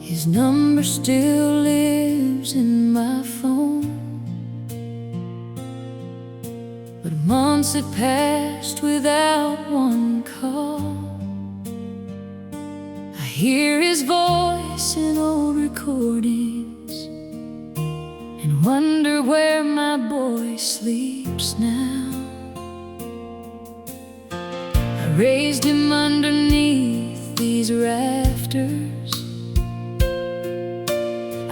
His number still lives in my phone, but months had passed without one call. I hear his voice in old recordings and wonder where my boy sleeps now. I raised him underneath these rafters.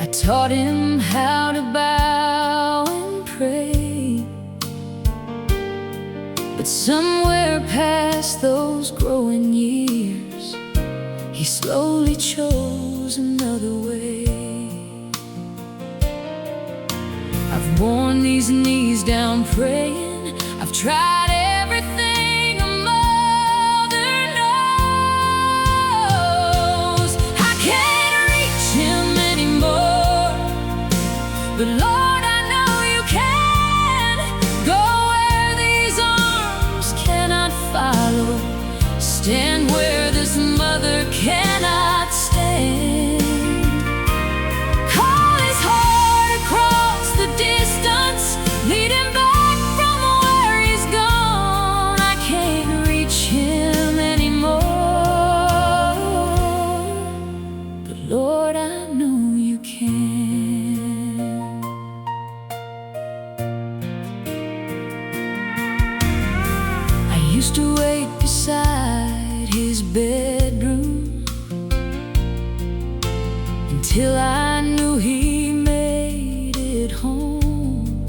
I taught him how to bow and pray, but somewhere past those growing years, he slowly chose another way. I've worn these knees down praying. I've tried everything a mother knows. I can't reach him anymore, but Lord, I know you can. Go where these arms cannot follow, stand where this mother cannot stand. Call his heart across the distance, lead him back from where he's gone. I can't reach him anymore, but Lord, I know you can. I used to wait beside his bedroom until I knew he made it home.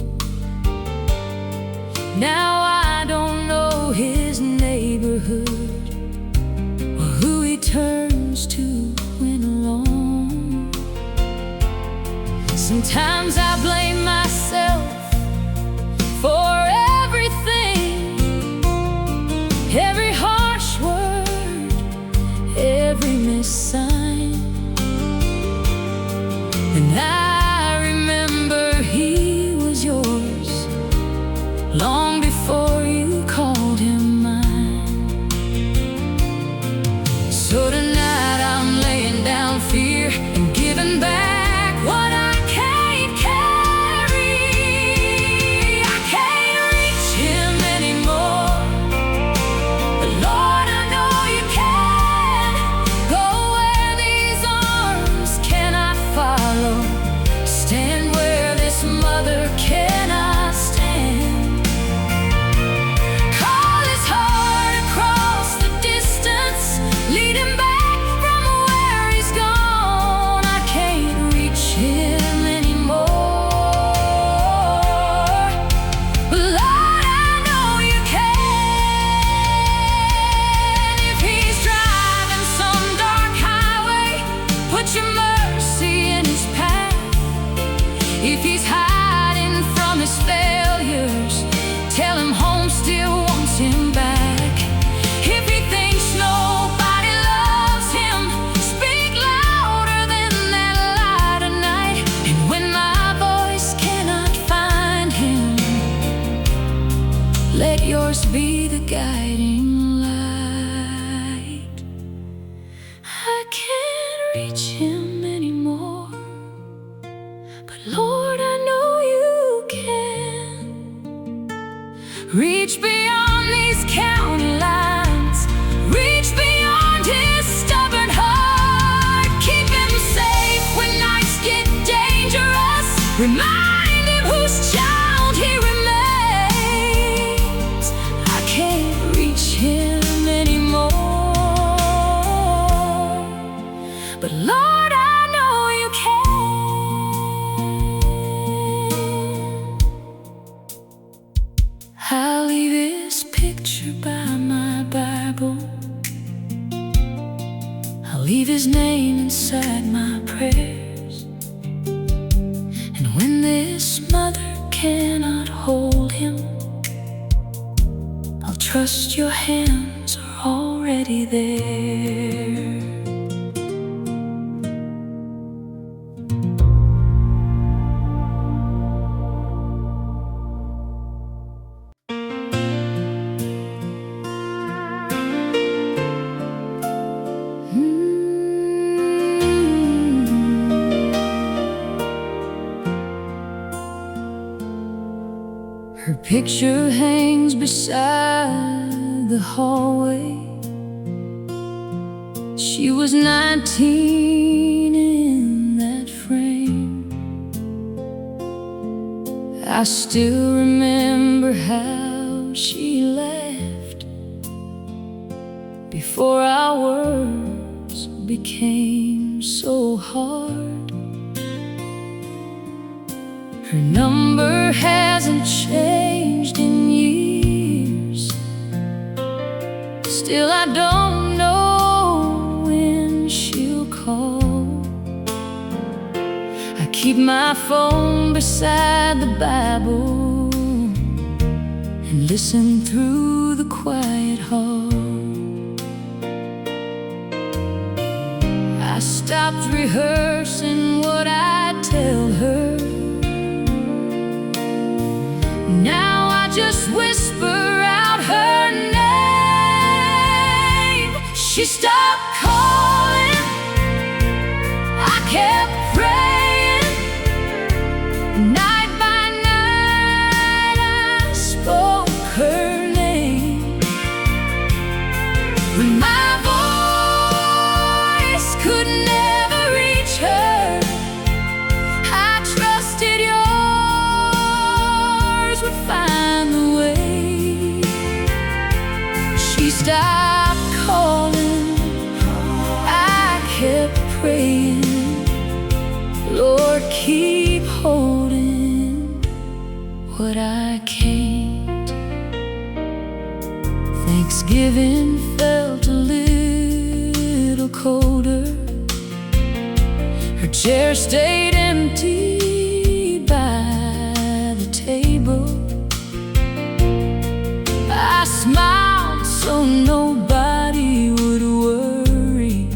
Now I don't know his neighborhood or who he turns to when alone. Sometimes I blame myself for everything, every harsh word, every missed sign. And I remember he was yours long before you called him mine. So tonight I'm laying down fear and giving back what I can't carry. I can't reach him anymore, but Lord, I know you can. Go where these arms cannot follow, stand where this mother cannot stand. Call his heart across the distance, lead him back from where he's gone. I can't reach him anymore, but Lord, I know you can. If he's driving some dark highway, put your mercy in his path. If he's hiding from his failures, tell him home still wants him back. If he thinks nobody loves him, speak louder than that lie tonight. And when my voice cannot find him, let yours be the guiding light. I can't reach him anymore, but Lord, I know you can. Reach beyond these county lines, reach beyond his stubborn heart. Keep him safe when nights get dangerous. Remind him whose child he remains. I can't reach him anymore, but Lord, I know you can. I'll leave this picture by my Bible. I'll leave his name inside my prayers. And when this mother cannot hold him, I'll trust your hands are already there. picture hangs beside the hallway. She was 19 in that frame. I still remember how she laughed before our words became so hard. Her number hasn't changed in years. Still, I don't know when she'll call. I keep my phone beside the Bible and listen through the quiet hall. I stopped rehearsing what I'd tell her. Now I just whisper out her name. She stopped calling. I kept praying. Night by night I spoke her name. When my voice could never reach her, I trusted yours would find the way. She stopped calling. I kept praying. Lord, keep holding what I can't. Thanksgiving felt a little colder. Her chair stayed empty by the table. I smiled so nobody would worry,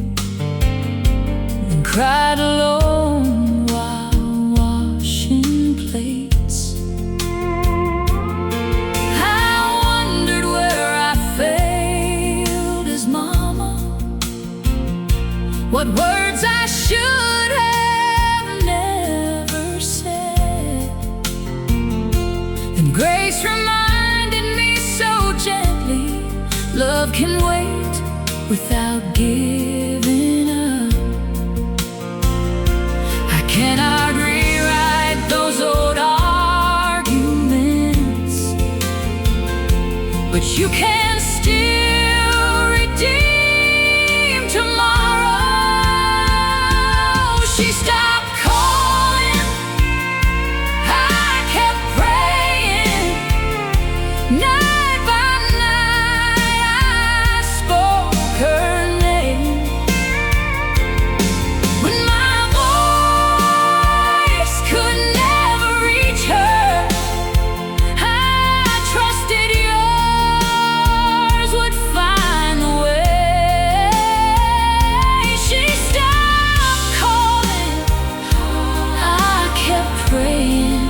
and cried alone while washing plates. I wondered where I failed as mama, what words I should have never said. And grace reminded me so gently, love can wait without giving up. I cannot rewrite those old arguments, but you can still redeem tomorrow. She stopped calling. I kept praying. Night by night I spoke her name. When my voice could never reach her, I trusted yours would find the way. She stopped calling. I kept praying.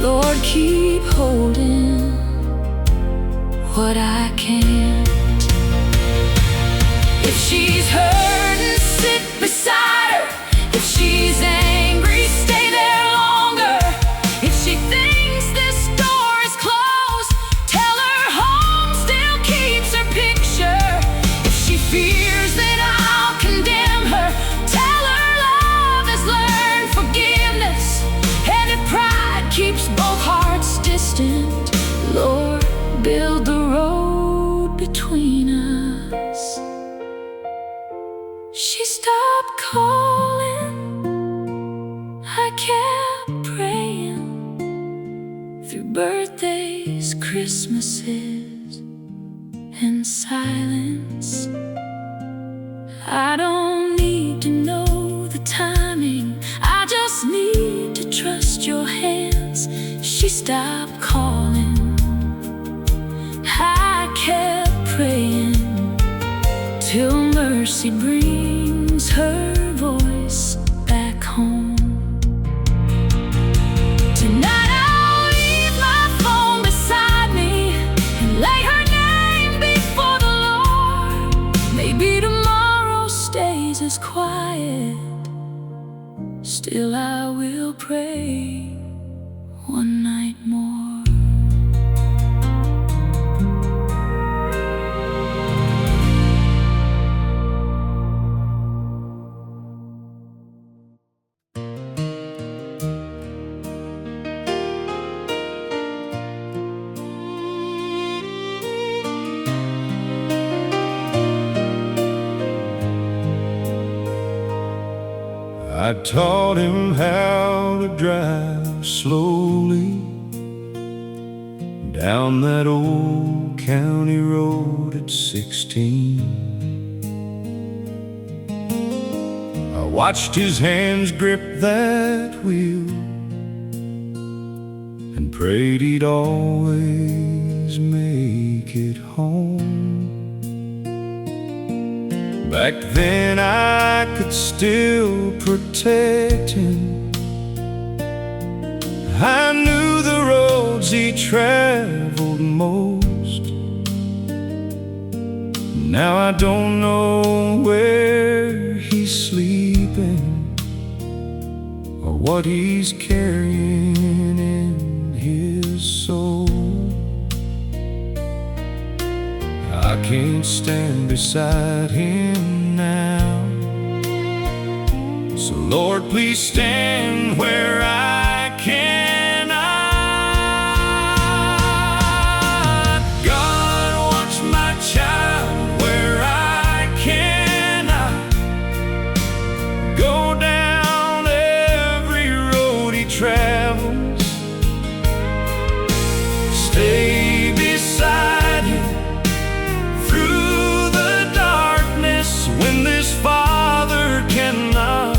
Lord, keep holding what I can't. If she's hurting, sit beside her. If she's angry, stay there longer. If she thinks this door is closed, tell her home still keeps her picture. If she fears that I'll condemn her, tell her love has learned forgiveness. And if pride keeps both hearts distant, Lord, build the road between us. She stopped calling. I kept praying. Through birthdays, Christmases, and silence. I don't need to know the timing, I just need to trust your hands. She stopped calling. I kept praying till mercy brings her voice back home. Tonight I'll leave my phone beside me and lay her name before the Lord. Maybe tomorrow stays as quiet, still I will pray one night more. I taught him how to drive slowly down that old county road at 16. I watched his hands grip that wheel and prayed he'd always make it home. Back then I could still protect him. I knew the roads he traveled most. Now I don't know where he's sleeping or what he's carrying in his soul. I can't stand beside him now, so Lord, please stand where I cannot. God, watch my child where I cannot. Go down every road he travels. Stay beside him when this father cannot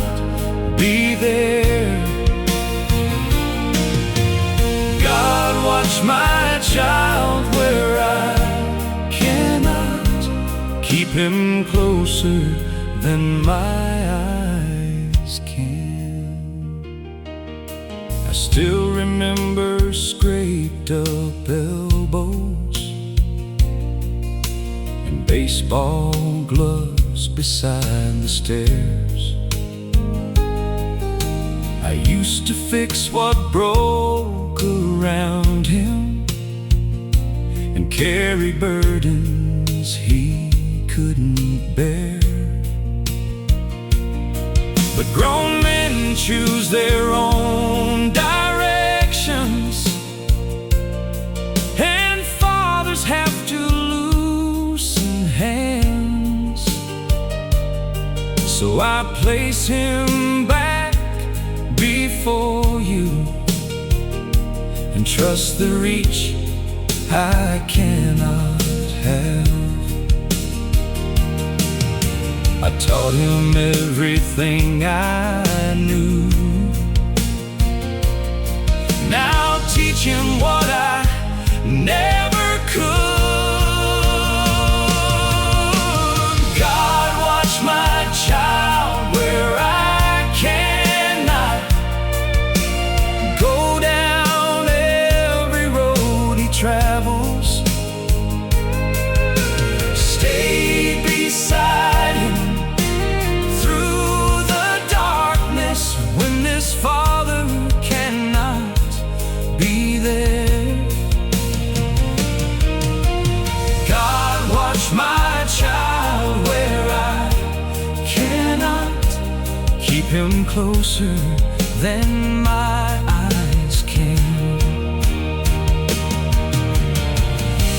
be there. God, watch my child where I cannot. Keep him closer than my eyes can. I still remember scraped up elbows and baseball gloves beside the stairs. I used to fix what broke around him and carry burdens he couldn't bear. But grown men choose their own directions, and fathers have to loosen hands. So I place him back before you and trust the reach I cannot have. I taught him everything I knew. Now teach him what I never could. God, watch my child where I cannot. Go down every road he travels. Stay beside him through the darkness when this father cannot be there. God, watch my child where I cannot. Keep him closer than my eyes can.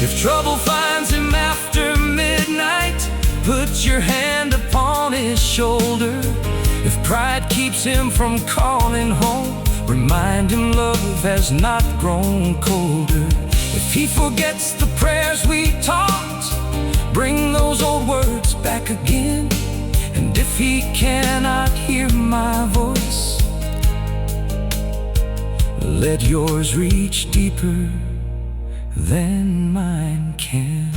If trouble finds him after midnight, put your hand upon his shoulder. If pride keeps him from calling home, remind him love has not grown colder. If he forgets the prayers we taught, bring those old words back again. And if he cannot hear my voice, let yours reach deeper than mine can.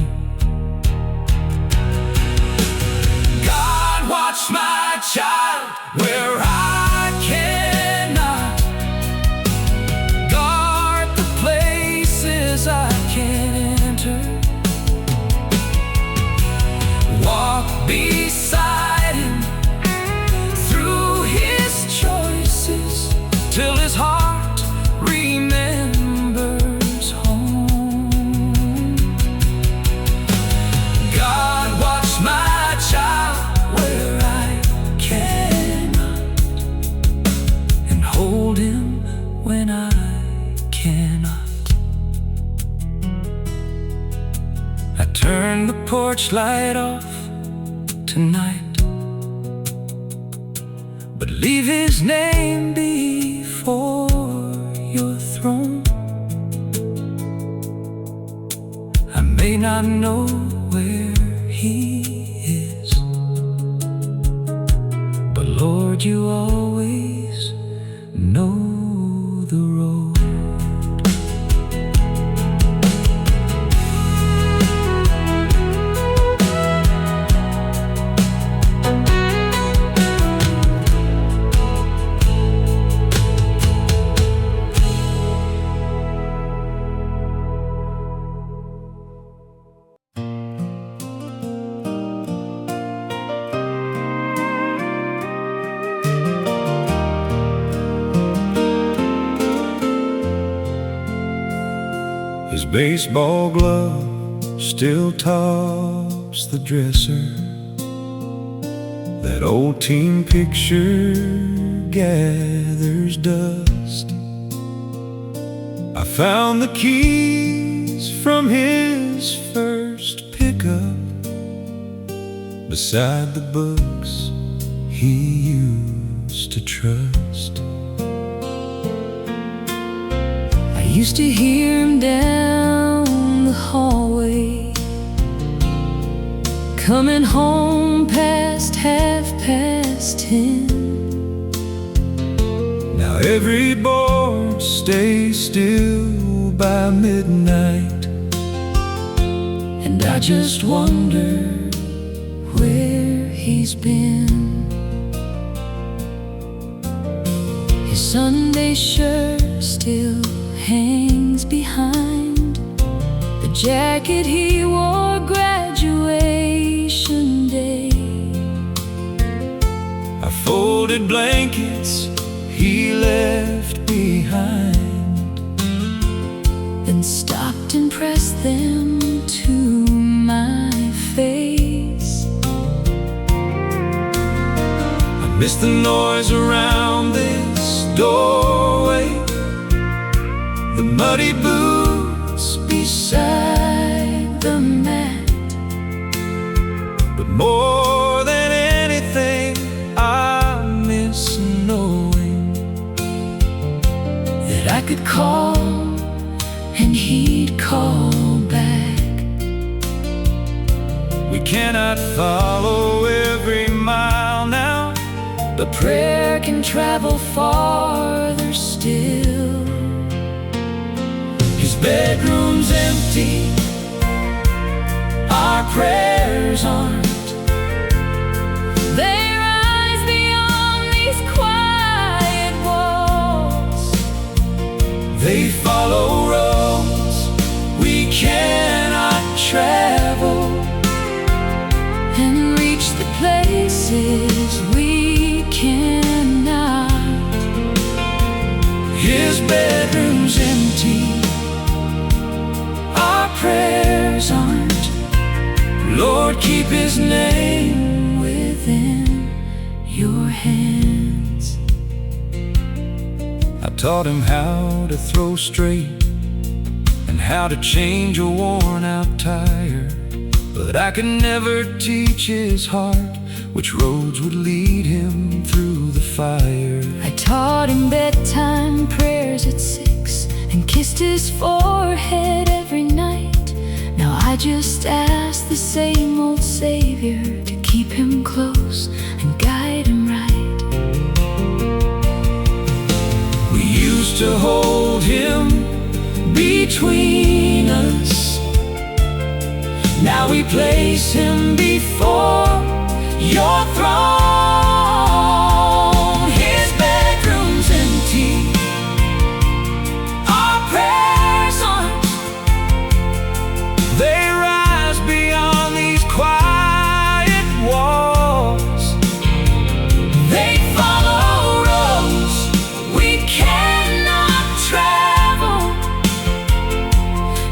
God, watch my child where I cannot. Guard the places I can't enter. Walk beside him through his choices till his heart remembers home. God, watch my child where I cannot, and hold him when I cannot. I turn the porch light off tonight, but leave his name before your throne. I may not know where he is, but Lord, you always know the road. His baseball glove still tops the dresser. That old team picture gathers dust. I found the keys from his first pickup beside the books he used to trust. I used to hear him down the hallway, coming home past 10:30. Now every board stays still by midnight, and I just wonder where he's been. His Sunday shirt still hangs behind the jacket he wore graduation day. Our folded blankets he left behind, then stopped and pressed them to my face. I miss the noise around this doorway, the muddy boots beside the mat. But more than anything, I miss knowing that I could call and he'd call back. We cannot follow every mile now, but prayer can travel farther still. His bedroom's empty, our prayers aren't. They rise beyond these quiet walls. They follow roads we cannot travel, and reach the places we cannot. His bedroom's empty, our prayers aren't. Lord, keep his name within your hands. I taught him how to throw straight and how to change a worn out tire, but I could never teach his heart which roads would lead him through the fire. I taught him bedtime prayers at 6 and kissed his forehead every night. Now I just ask the same old Savior to keep him close and guide him right. We used to hold him between us, now we place him before your throne. His bedroom's empty, our prayers aren't. They rise beyond these quiet walls. They follow roads we cannot travel,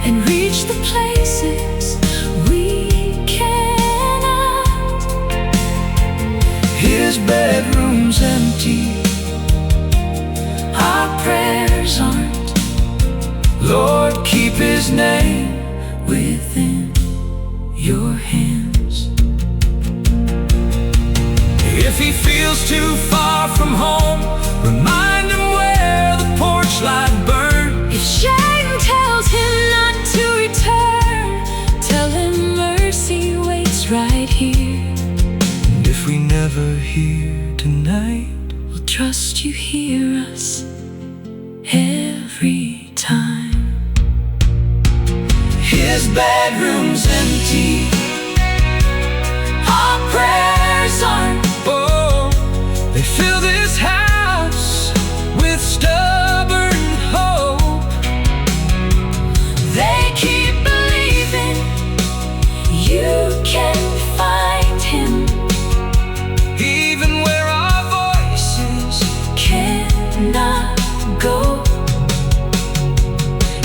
and reach the places we cannot. His bedroom's empty, our prayers aren't. Lord, keep his name within your hands. If he feels too far from from home. Remind him where the porch light burned. If shame tells him not to return, tell him mercy waits right here. And if we never hear tonight, we'll trust you hear us every time. His bedroom's empty, Our prayers aren't. oh, they fill this house with stubborn hope. They keep believing you can find him, Even where our voices cannot go.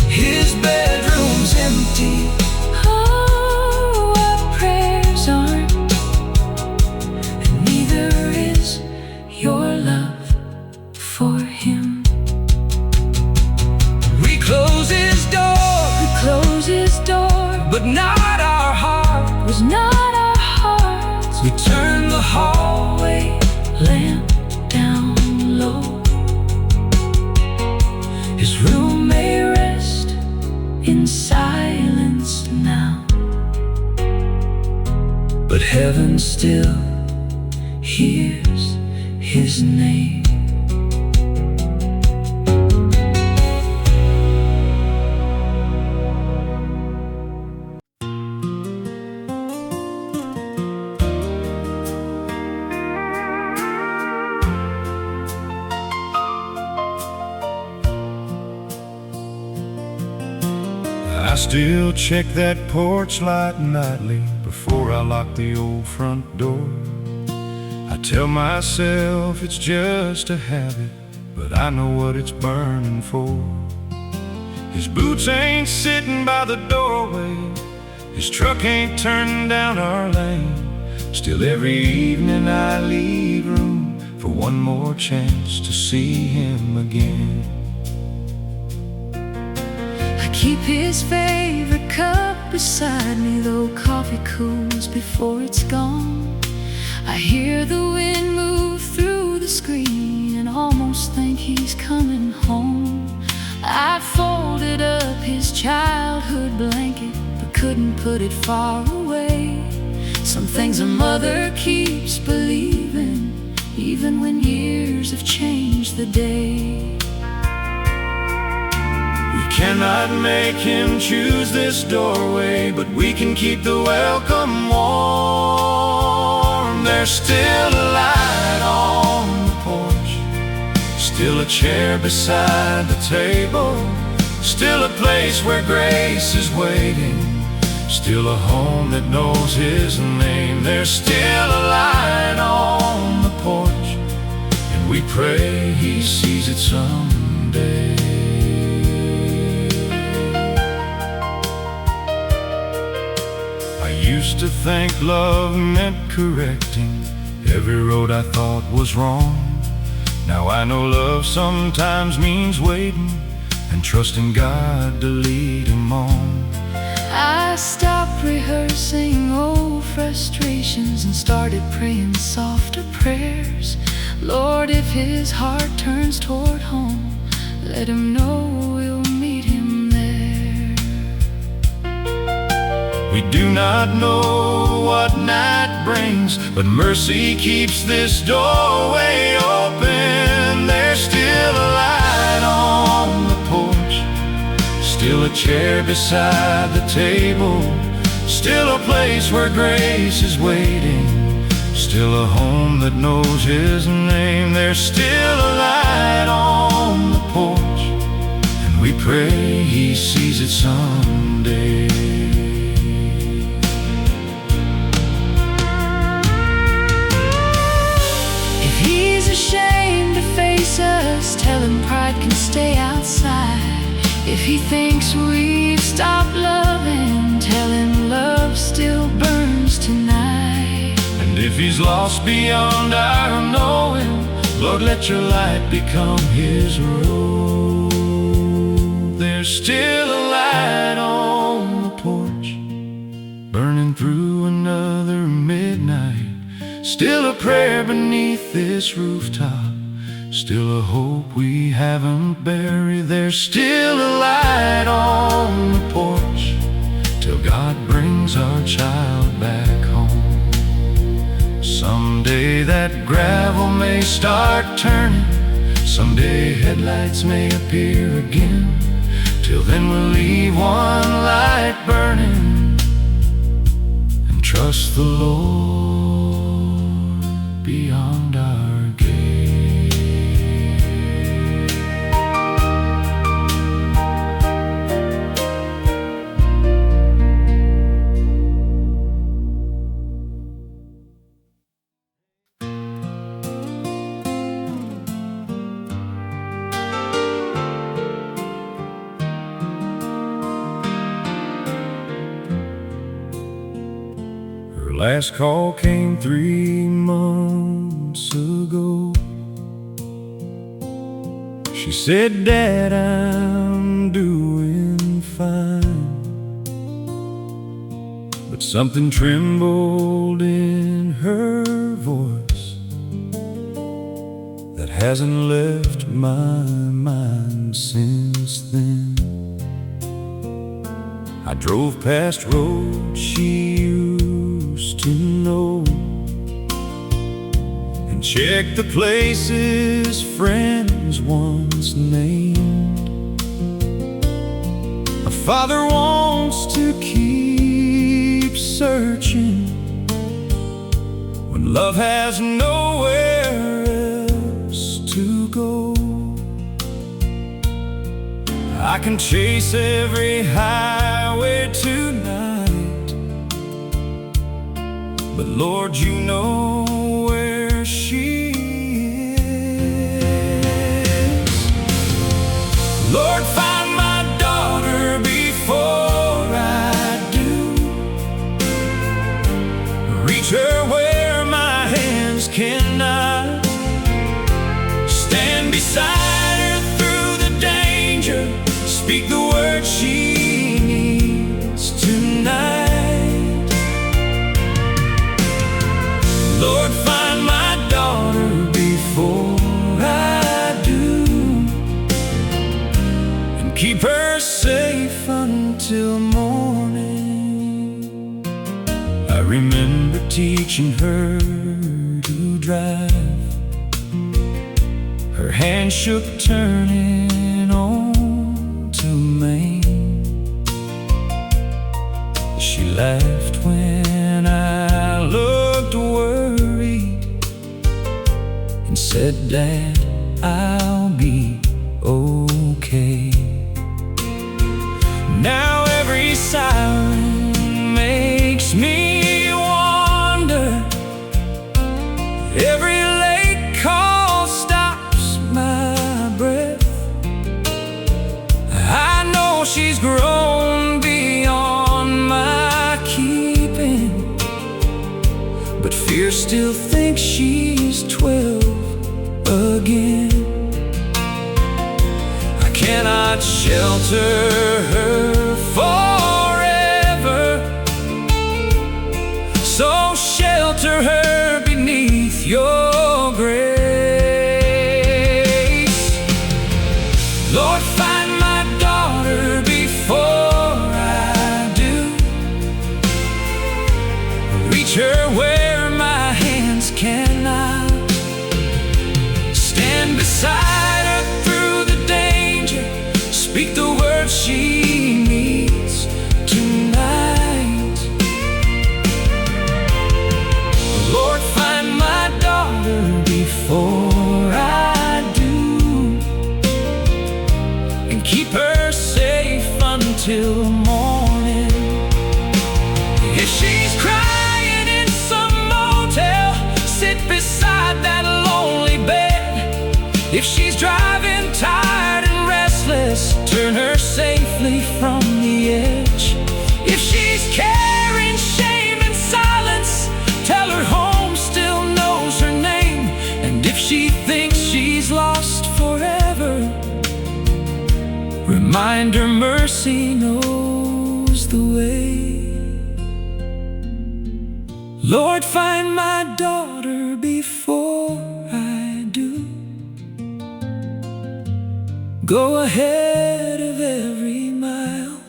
His bedroom's empty, Oh, our prayers aren't, and neither is your love for him. we close his door, We close his door, but not our heart. was not our hearts. We turn the hallway Lamp down low. his room May rest in silence now, but heaven still hears his name. I still check that porch light nightly before I lock the old front door. I tell myself it's just a habit, but I know what it's burning for. His boots ain't sitting by the doorway, his truck ain't turning down our lane. Still every evening I leave room for one more chance to see him again. I keep his favorite cup beside me, though coffee cools before it's gone. I hear the wind move through the screen and almost think he's coming home. I folded up his childhood blanket, but couldn't put it far away. Some things a mother keeps believing, even when years have changed the day. We cannot make him choose this doorway, but we can keep the welcome warm. There's still a light on the porch, still a chair beside the table, still a place where grace is waiting, still a home that knows his name. There's still a light on the porch, and we pray he sees it someday. I used to think love meant correcting every road I thought was wrong. Now I know love sometimes means waiting and trusting God to lead him on. I stopped rehearsing old frustrations and started praying softer prayers. Lord, if his heart turns toward home, let him know we'll meet him there. We do not know what night brings, but mercy keeps this doorway open. There's still a light on the porch, still a chair beside the table, still a place where grace is waiting, still a home that knows his name. There's still a light on the porch, and we pray he sees it someday. If he's ashamed to face us, tell him pride can stay outside. If he thinks we've stopped loving, tell him love still burns tonight. And if he's lost beyond our knowing, Lord, let your light become his road. There's still a light on the porch, burning through another midnight, still a prayer beneath this rooftop, still a hope we haven't buried. There's still a light on the porch till God brings our child back home. Someday that gravel may start turning, someday headlights may appear again. Till then we'll leave one light burning and trust the Lord beyond our gate. Her last call came 3 months ago. She said, "Dad, I'm doing fine." But something trembled in her voice that hasn't left my mind since then. I drove past roads she used to know and checked the places friends once named. A father wants to keep searching when love has nowhere else to go. I can chase every highway tonight, but Lord, you know where she is. Lord, find my daughter before I do. Reach her where my hands cannot. Stand beside her through the danger. Speak the word she needs tonight. Lord, find my daughter before I do, and keep her safe until morning. I remember teaching her to drive. Her hand shook turning on to Maine. She laughed when I looked worried and said, "Dad, I'll be okay." Now every siren makes me wonder. Every late call stops my breath. I know she's grown beyond my keeping, but fear still thinks she's 12 again. I cannot shelter her forever, so shelter her beneath your grace. Lord, find my daughter before I do. Reach her where my hands cannot. Stand beside her through the danger. Speak the words she needs tonight. Lord, find my daughter before I do, and keep her safe until morning. If she's crying in some motel, sit beside that lonely bed. If she's driving tired and restless, turn her safely from the edge. If she's carrying shame and silence, tell her home still knows her name. And if she thinks she's lost forever, remind her mercy knows the way. Lord, find my daughter before I do. Go ahead of every mile.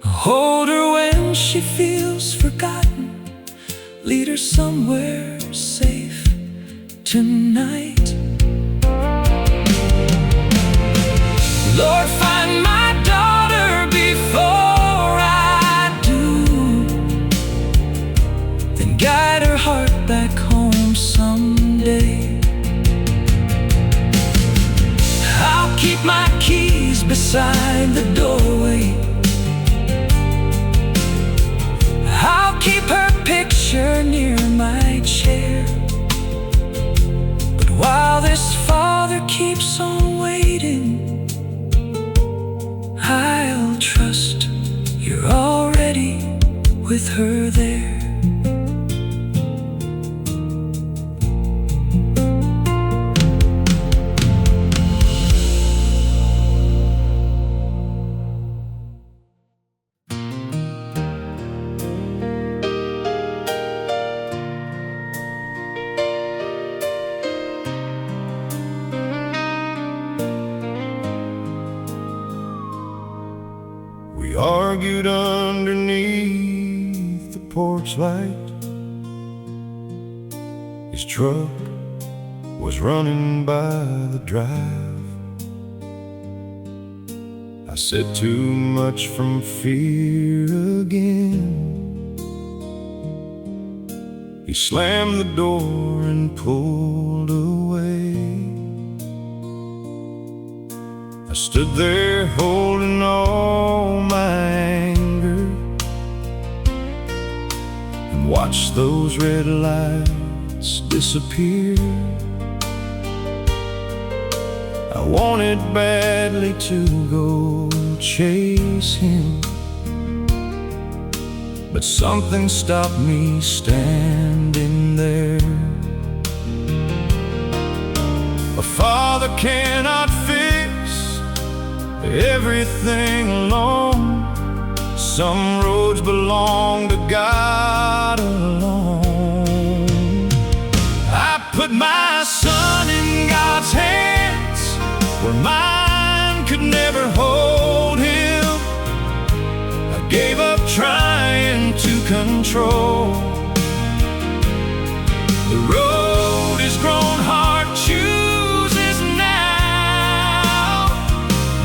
Hold her when she feels forgotten. Lead her somewhere safe tonight. Lord, find my daughter before I do, then guide her heart back home someday. I'll keep my keys beside the doorway. I'll keep her picture near my chair. But while this father keeps on waiting, I'll trust you're already with her there. We argued underneath the porch light. His truck was running by the drive. I said too much from fear again. He slammed the door and pulled away. I stood there holding all my anger and watched those red lights disappear. I wanted badly to go chase him, but something stopped me standing there. A father cannot fix everything alone. Some roads belong to God alone. I put my son in God's hands, where mine could never hold him. I gave up trying to control. The road has grown hard, chooses now.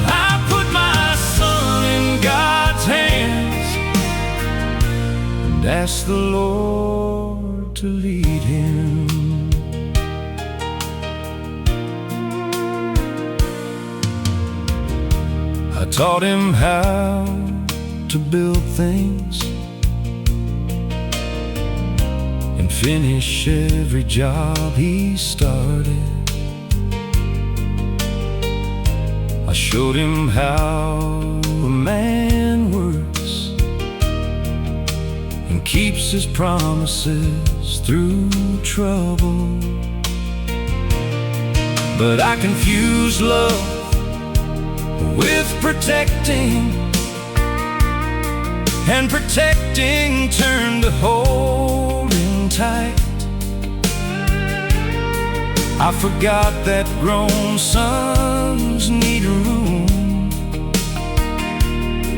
I put my son in God's hands and ask the Lord to lead him. I taught him how to build things and finish every job he started. I showed him how a man works and keeps his promises through trouble. But I confused love with protecting, and protecting turned to holding tight. I forgot that grown sons need room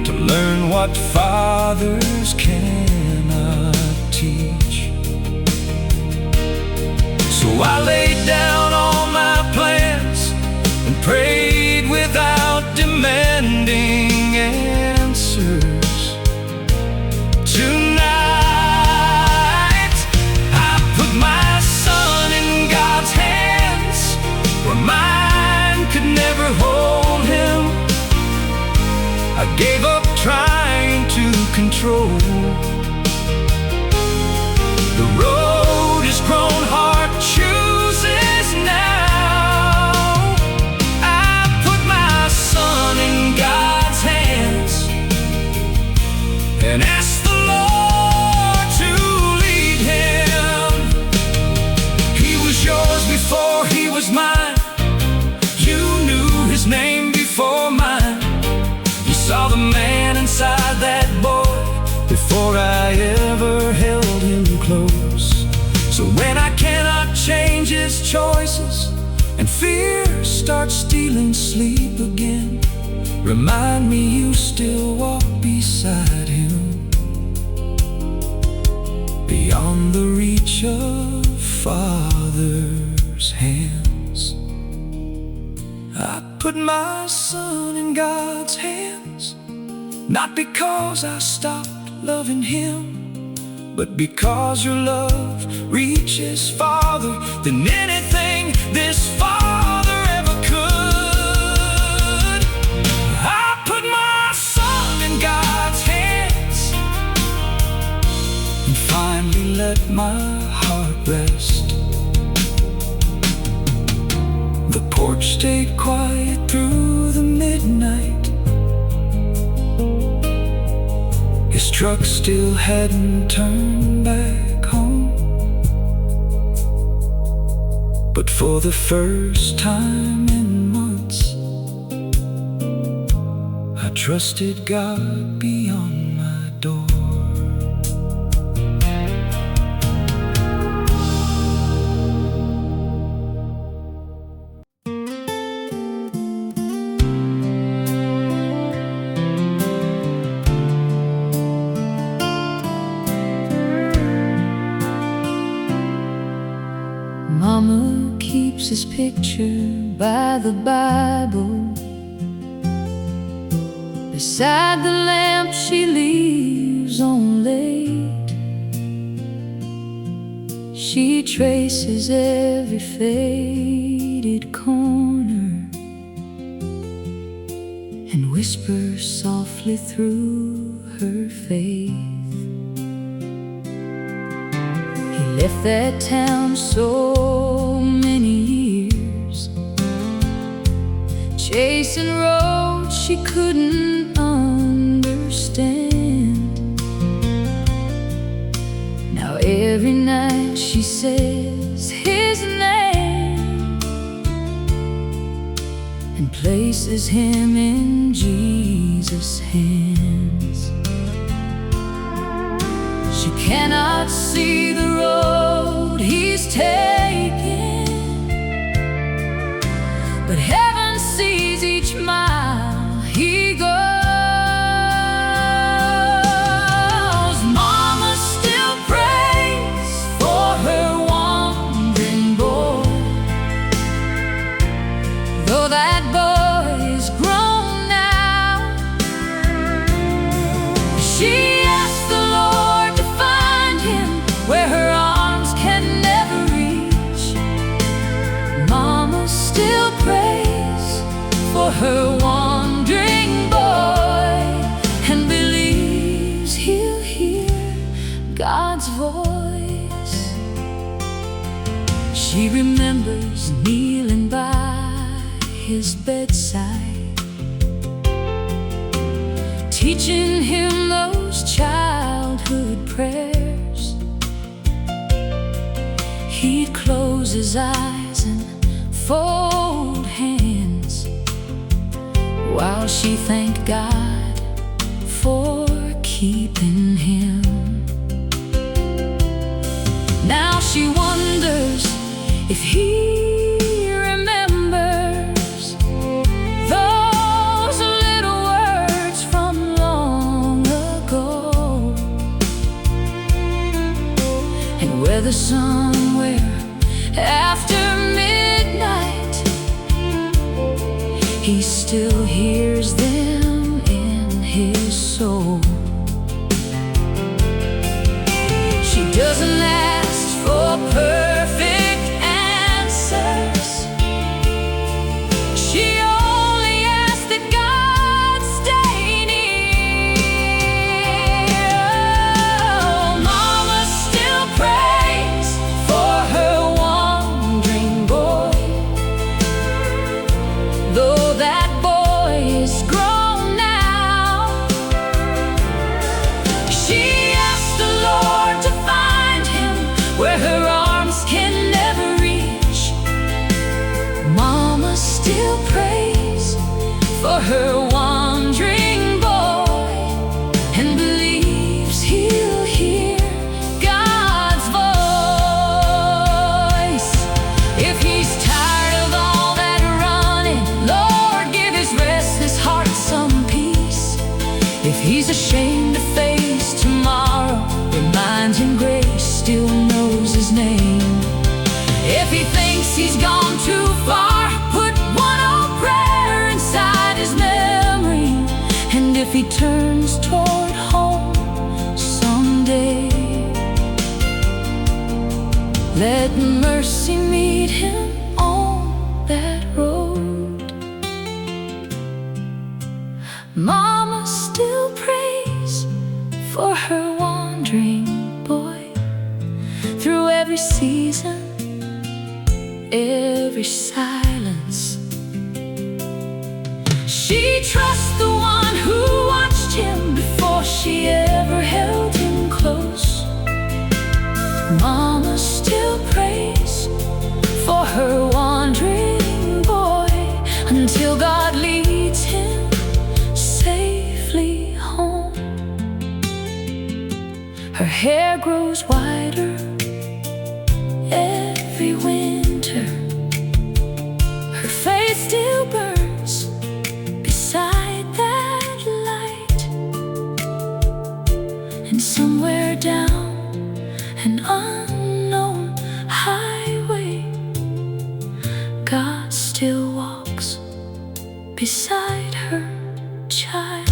to learn what fathers cannot teach. So I laid down all my plans and prayed without demanding answers. Tonight, I put my son in God's hands, where mine could never hold him. I gave up trying to control. The road has grown hard, chooses now. I put my son in God's hands and ask the Lord to lead him. He was yours before he was mine. You knew his name before mine. You saw the man inside that boy before I ever held him close. So when I cannot change his choices, and fear starts stealing sleep again, remind me you still walk beside him, beyond the reach of Father's hands. I put my son in God's hands, not because I stopped loving him, but because your love reaches farther than anything this father ever could. I put my son in God's hands and finally let my heart rest. The porch stayed quiet through the midnight. His truck still hadn't turned back home, but for the first time in months, I trusted God beyond my door. Mama keeps his picture by the Bible, beside the lamp she leaves on late. She traces every faded corner and whispers softly through her faith. He left that town so many years, chasing roads she couldn't understand. Now every night she says his name and places him in Jesus' hands. She cannot see the road he's taking, but heaven sees each mile he goes. Mama still prays for her wandering boy, though that boy is grown now. She asks the Lord to find him where her arms can never reach. Mama still prays for her wandering boy and believes he'll hear God's voice. She remembers kneeling by his bedside, teaching him those childhood prayers. He'd close his eyes and fold hands while she thanked God for keeping him. Now she wonders if he remembers those little words from long ago, and whether somewhere after midnight he still hears them in his soul. She doesn't ask for perfect answers. She only asks that God stay near. Oh, Mama still prays for her wandering boy, though that boy is grown now. She asks the Lord to find him where her arms can never reach. Mama still prays for her wandering boy and believes he'll hear God's voice. If he's tired of every silence. She trusts the one who watched him before she ever held him close. Mama still prays for her wandering boy until God leads him safely home. Her hair grows whiter every winter. Her face still burns beside that light. And somewhere down an unknown highway, God still walks beside her child.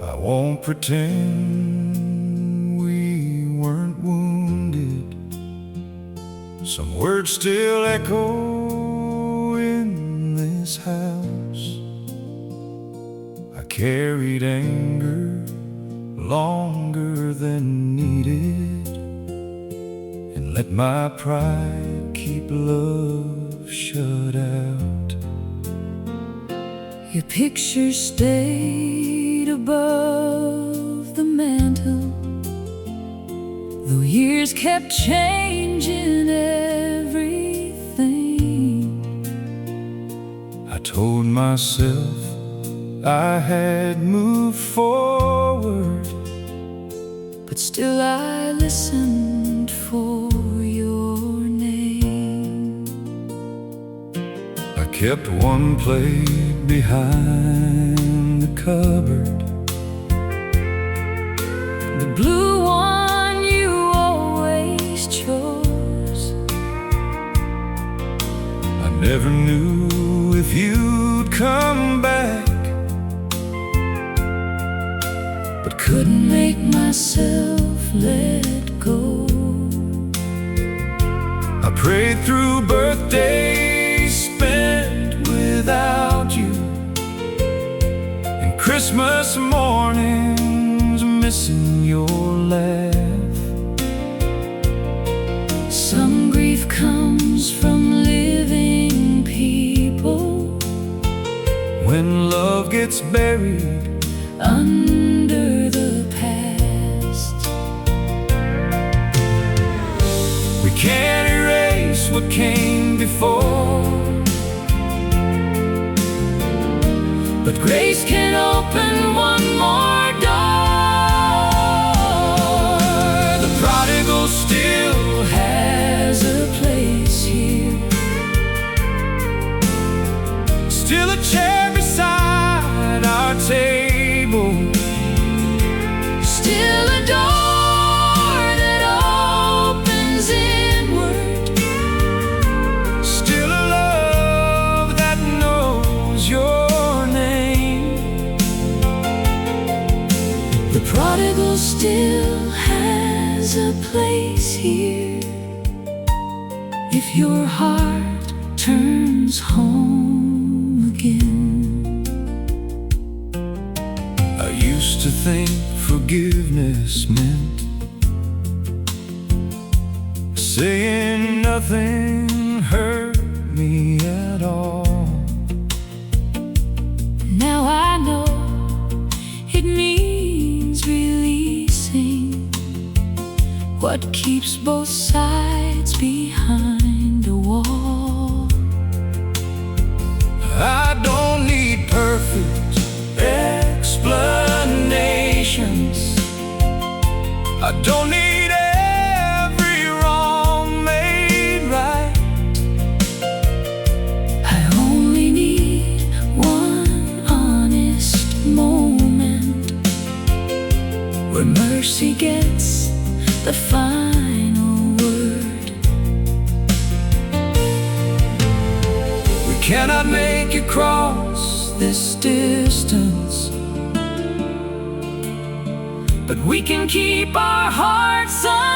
I won't pretend we weren't wounded. Some words still echo in this house. I carried anger longer than needed, and let my pride keep love shut out. Your picture stayed above the mantle, though years kept changing everything. I told myself I had moved forward, but still I listened for your name. I kept one plate behind the cupboard, the blue one you always chose. I never knew if you'd come back, but couldn't make myself let go. I prayed through birthdays spent without you, and Christmas mornings missing your laugh. Some grief comes from living people, when love gets buried under the past. We can't erase what came before, but grace can open one more door. The prodigal still has a place here, still a chair beside our table, Still a door that opens inward, still a love that knows your name. the prodigal still has a place here. If your heart turns home again. I used to think forgiveness meant saying nothing hurt me at all. Now I know it means releasing what keeps both sides behind a wall. I don't need perfect explanations. I don't need every wrong made right. I only need one honest moment where mercy gets the final word. We cannot make it cross this distance, but we can keep our hearts alive.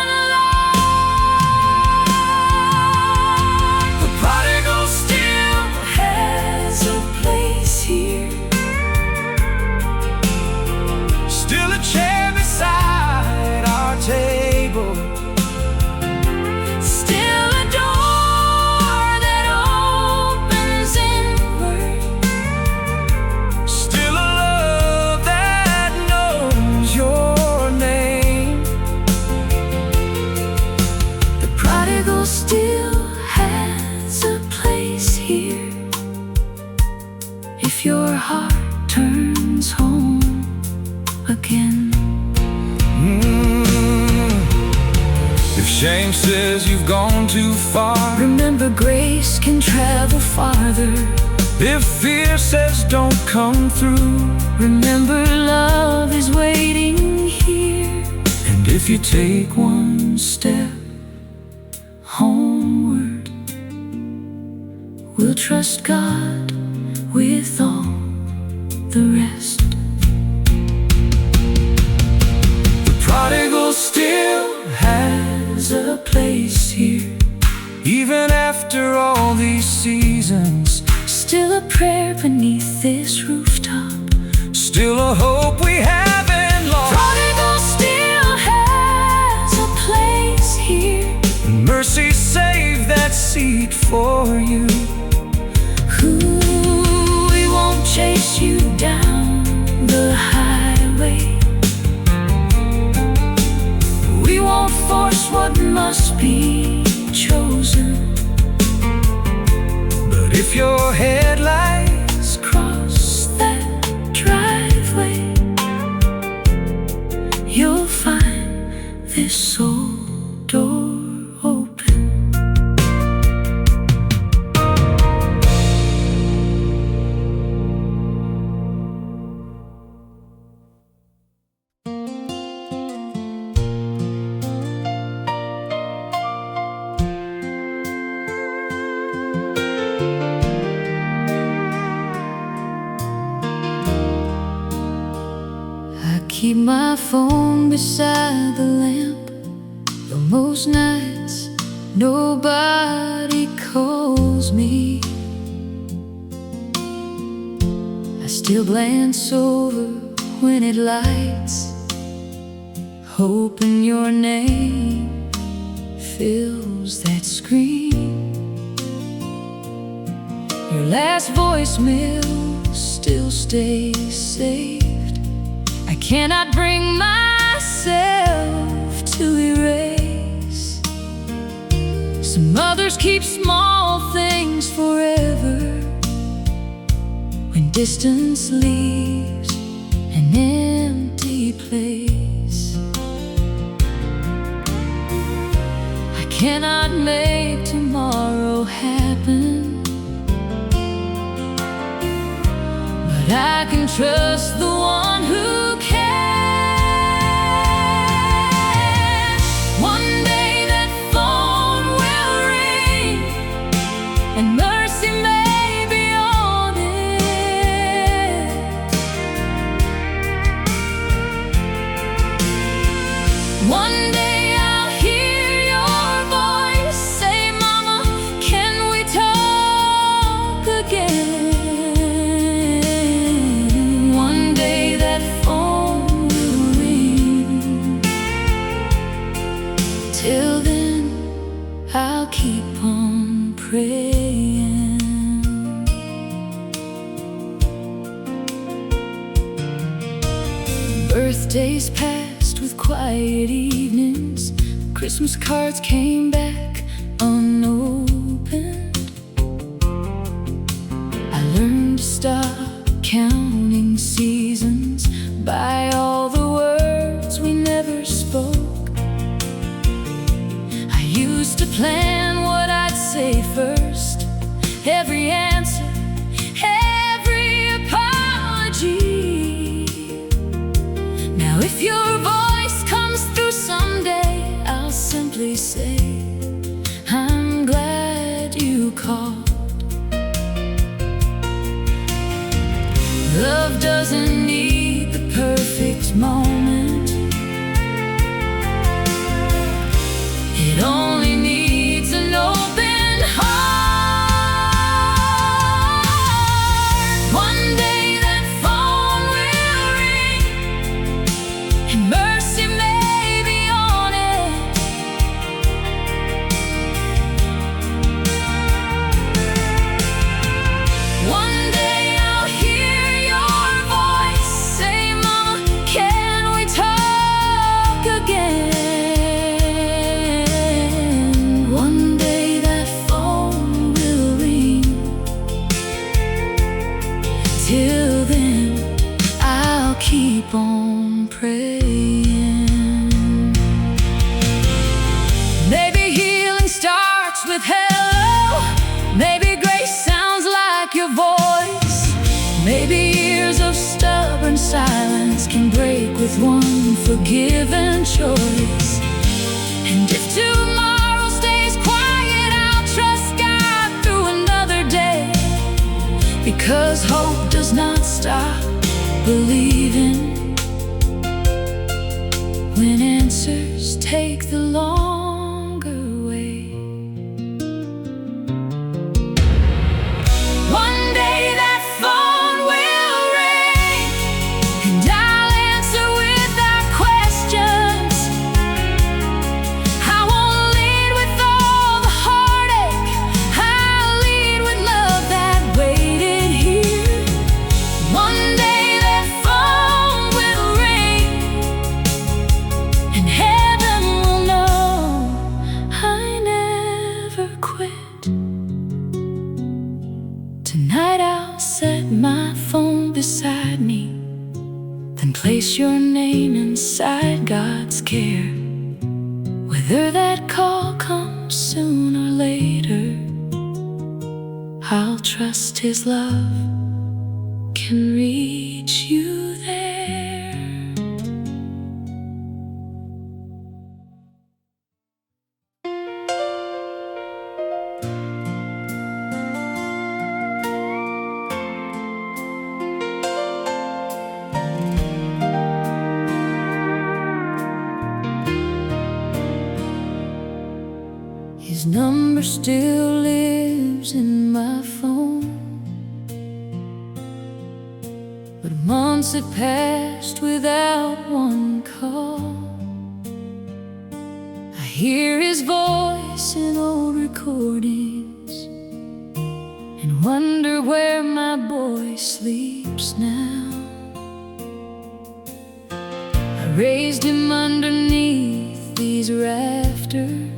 The prodigal still has a place here, still a chair beside our table, still a door that opens inward, still a love that knows your name. The prodigal still has a place here, if your heart turns home again. If shame says you've gone too far, Remember, grace can travel farther. if fear says don't come through, Remember, love is waiting here. and if you take one step Homeward, we'll trust God with all the rest. the prodigal still has a place here, even after all these seasons, Still a prayer beneath this rooftop. still a hope we haven't lost. Prodigal still has a place here. Mercy save that seat for you. We won't chase you down the highway. We won't force what must be chosen. But if your headlights Cross that driveway, you'll find this old door open. I keep my phone beside the lamp, though most nights nobody calls me. I still glance over when it lights, hoping your name fills that screen. Your last voicemail still stays saved. I cannot bring myself to erase. Some others keep small things forever, when distance leaves an empty place. I cannot make tomorrow happen, but I can trust the one who can. One day that phone will ring, and mercy may be on it. One day I'll hear your voice say, Mama, can we talk again? One day that phone will ring. Till then, I'll keep on praying. Birthdays passed with quiet evenings. Christmas cards came back unopened. I learned to stop counting seasons by all the words we never spoke. I used to plan what I'd say first, every answer, every apology. Now if your voice comes through someday, I'll simply say, I'm glad you called. doesn't need the perfect moment. It only needs an open heart. One day that phone will ring, and mercy may be on it. One day I'll hear your voice say, "Mama, can we talk again?" Till then, I'll keep on praying. Maybe healing starts with hello. Maybe grace sounds like your voice. Maybe years of stubborn silence can break with one forgiven choice. And if tomorrow stays quiet, I'll trust God through another day. Because hope does not stop believing when answers take the longer way. One day that phone will ring, and I'll answer without questions. I won't lead with all the heartache. I'll lead with love that waited here. One day that phone will ring, and heaven will know I never quit. Tonight I'll set my phone beside me, then place your name inside God's care. Whether that call comes soon or later, I'll trust His love can reach you there. His number still lives in my phone, but months had passed without one call. I hear his voice in old recordings and wonder where my boy sleeps now. I raised him underneath these rafters.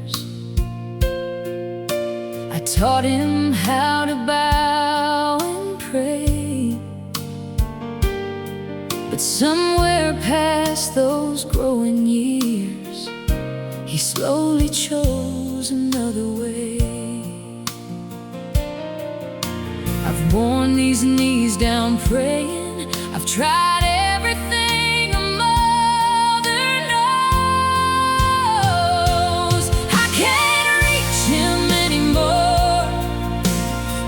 I taught him how to bow and pray. But somewhere past those growing years, he slowly chose another way. I've worn these knees down praying. I've tried everything a mother knows. I can't reach him anymore,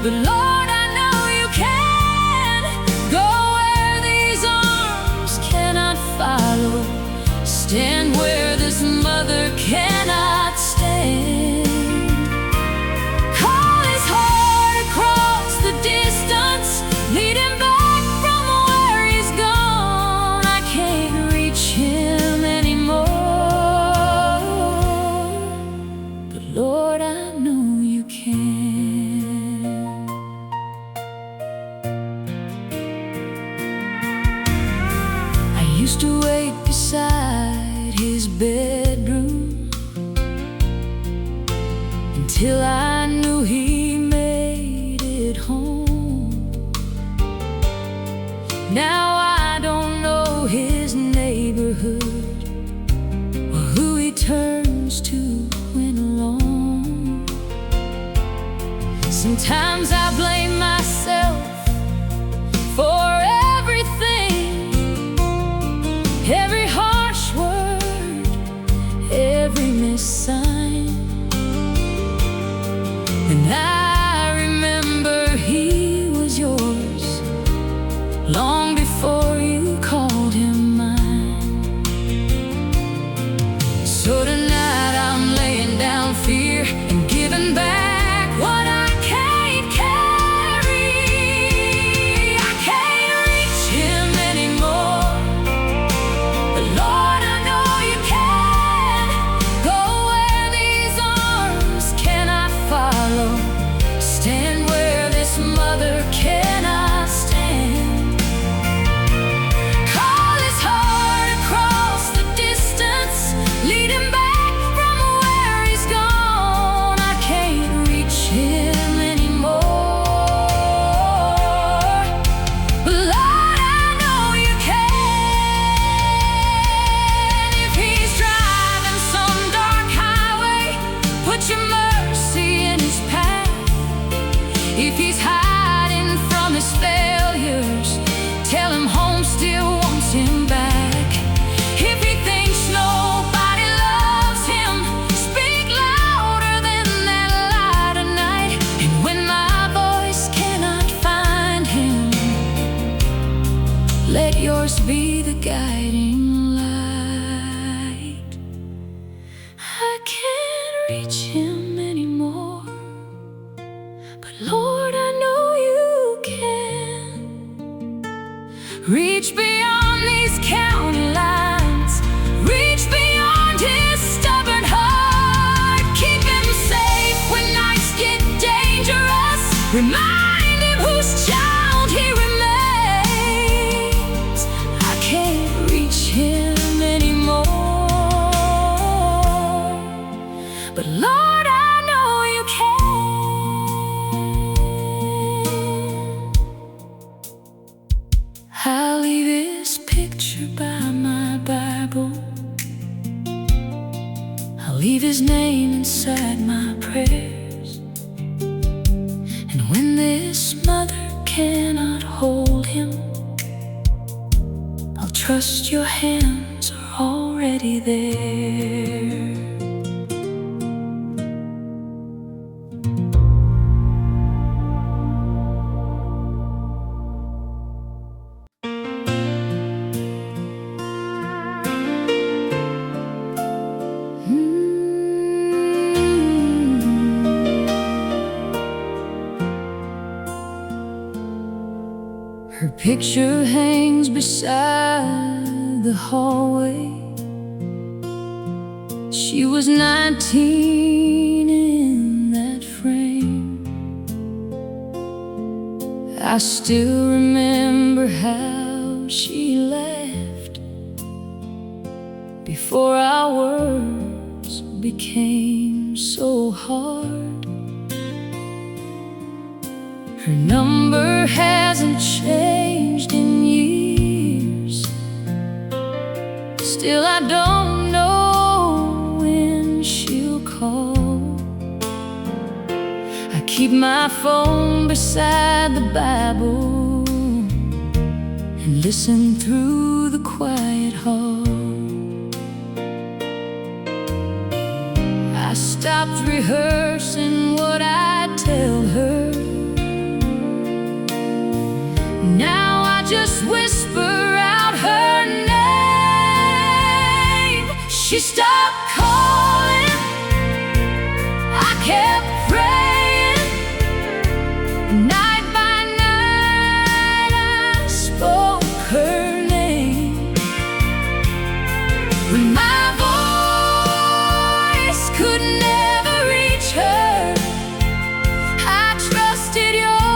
but Lord, I know you can. Go where these arms cannot follow. Stand where this mother cannot stand. Call his heart across the distance. Lead him back from where he's gone. I can't reach him anymore, but Lord, I know you can. I used to wait beside his bedroom until I knew he made it home. Now I don't know his neighborhood or who he turns to when alone. Sometimes I blame myself for everything, every harsh word, every missed sign. And I remember he was yours long before yours be the guiding light. I can't reach him anymore, but Lord, I know you can. Reach beyond these county lines, reach beyond his stubborn heart. Keep him safe when nights get dangerous. Remind him whose child he remains. I can't reach him anymore, but Lord, I know you can. I'll leave this picture by my Bible. I'll leave his name inside my prayers. And when this mother cannot hold him, I'll trust your hands are already there. Her picture hangs beside the hallway. She was 19 in that frame. I still remember how she laughed before our words became so hard. Her number hasn't changed in years. Still, I don't know when she'll call. I keep my phone beside the Bible and listen through the quiet hall. I stopped rehearsing what I'd tell her. Now I just whisper out her name. She stopped calling. I kept praying. Night by night I spoke her name. When my voice could never reach her, I trusted yours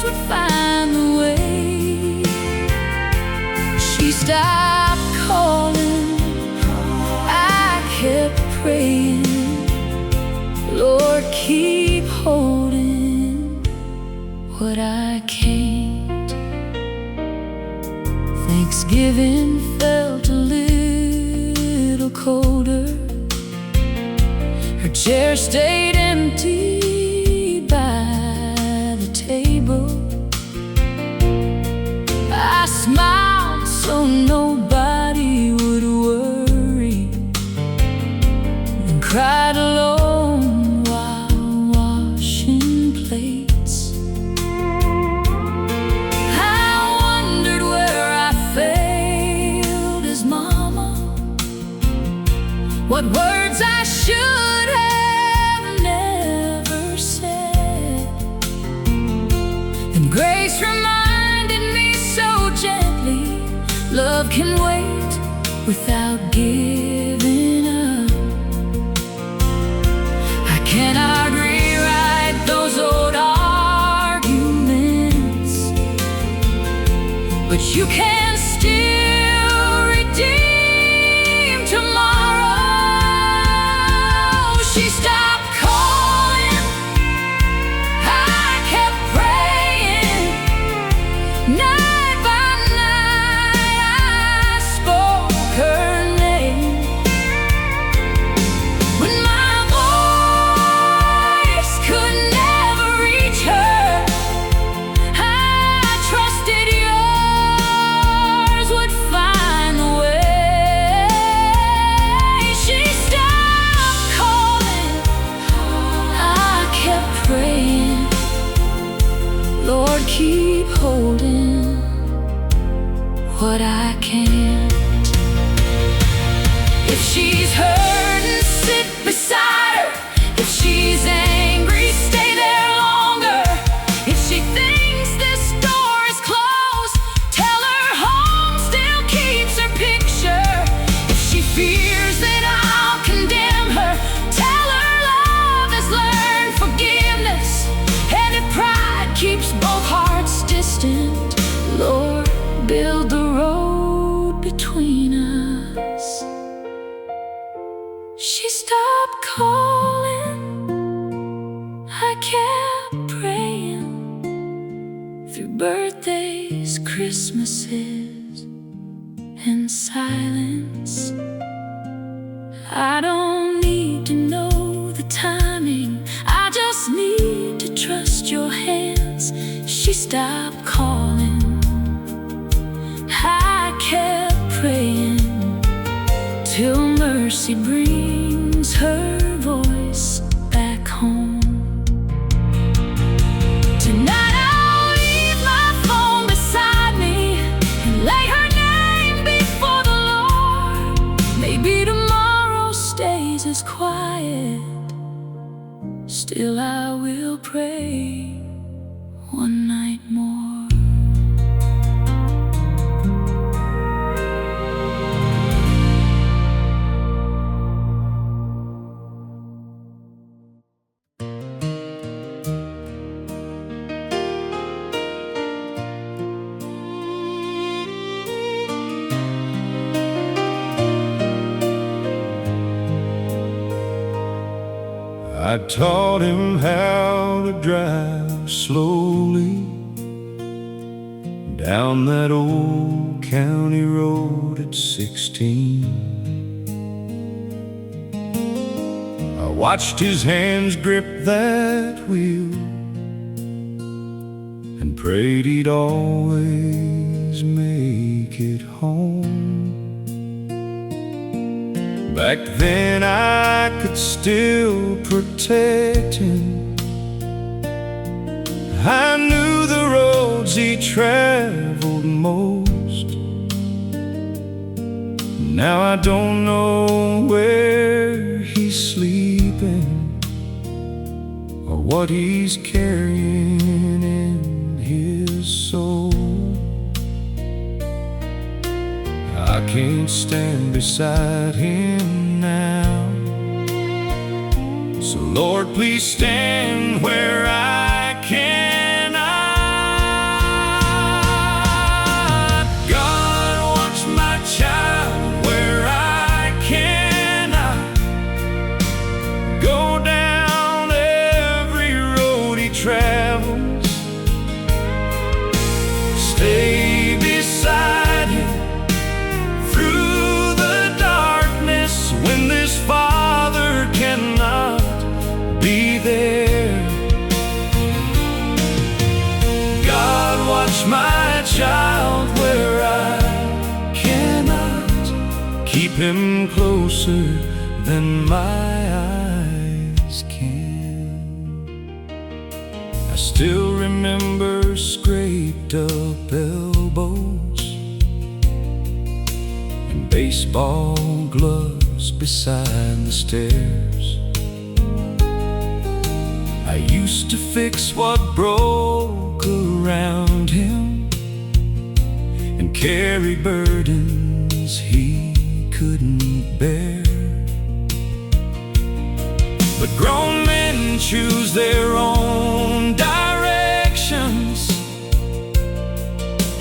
would find the way. She stopped calling. I kept praying. Lord, keep holding what I can't. Thanksgiving felt a little colder. Her chair stayed empty by the table. I smiled so nobody would worry, and cried alone while washing plates. I wondered where I failed as mama, what words I should have never said. And grace reminded me so gently, love can wait without giving up. I cannot rewrite those old arguments, but you can still redeem tomorrow. She stopped calling. I kept praying. Night by night I spoke her name. When my voice could never reach her, I trusted yours would what I can't. If she's hurting, sit beside her. If she's angry, stay there longer. If she thinks this door is closed, tell her home still keeps her picture. If she fears that I'll condemn her, tell her love has learned forgiveness. And if pride keeps both hearts distant, Lord, build the road between us. She stopped calling, I kept praying. Through birthdays, Christmases, and silence. I don't need to know the timing, I just need to trust your hands. She stopped calling, I kept praying, till mercy brings her voice back home. Tonight I'll leave my phone beside me and lay her name before the Lord. Maybe tomorrow stays as quiet, still I will pray one night more. I taught him how to drive slowly down that old county road at 16. I watched his hands grip that wheel and prayed he'd always make it home. Back then I could still protect him. I knew the roads he traveled most. Now I don't know where he's sleeping or what he's carrying in his soul. I can't stand beside him now, so Lord, please stand where I cannot. God, watch my child where I cannot. Go down every road he travels. Stay beside him when this father cannot be there. God, watch my child where I cannot. Keep him closer than my eyes can. I still remember scraped up elbows and baseball gloves beside the stairs. I used to fix what broke around him and carry burdens he couldn't bear. But grown men choose their own directions,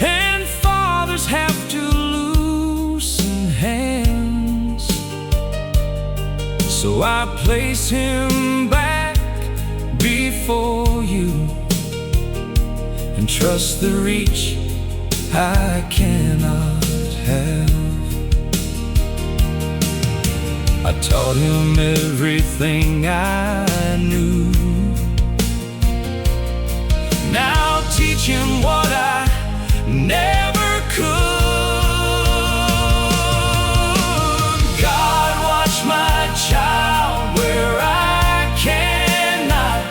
and fathers have to loosen hands. So I place him back before you and trust the reach I cannot have. I taught him everything I knew. Now teach him what I never could. God, watch my child where I cannot.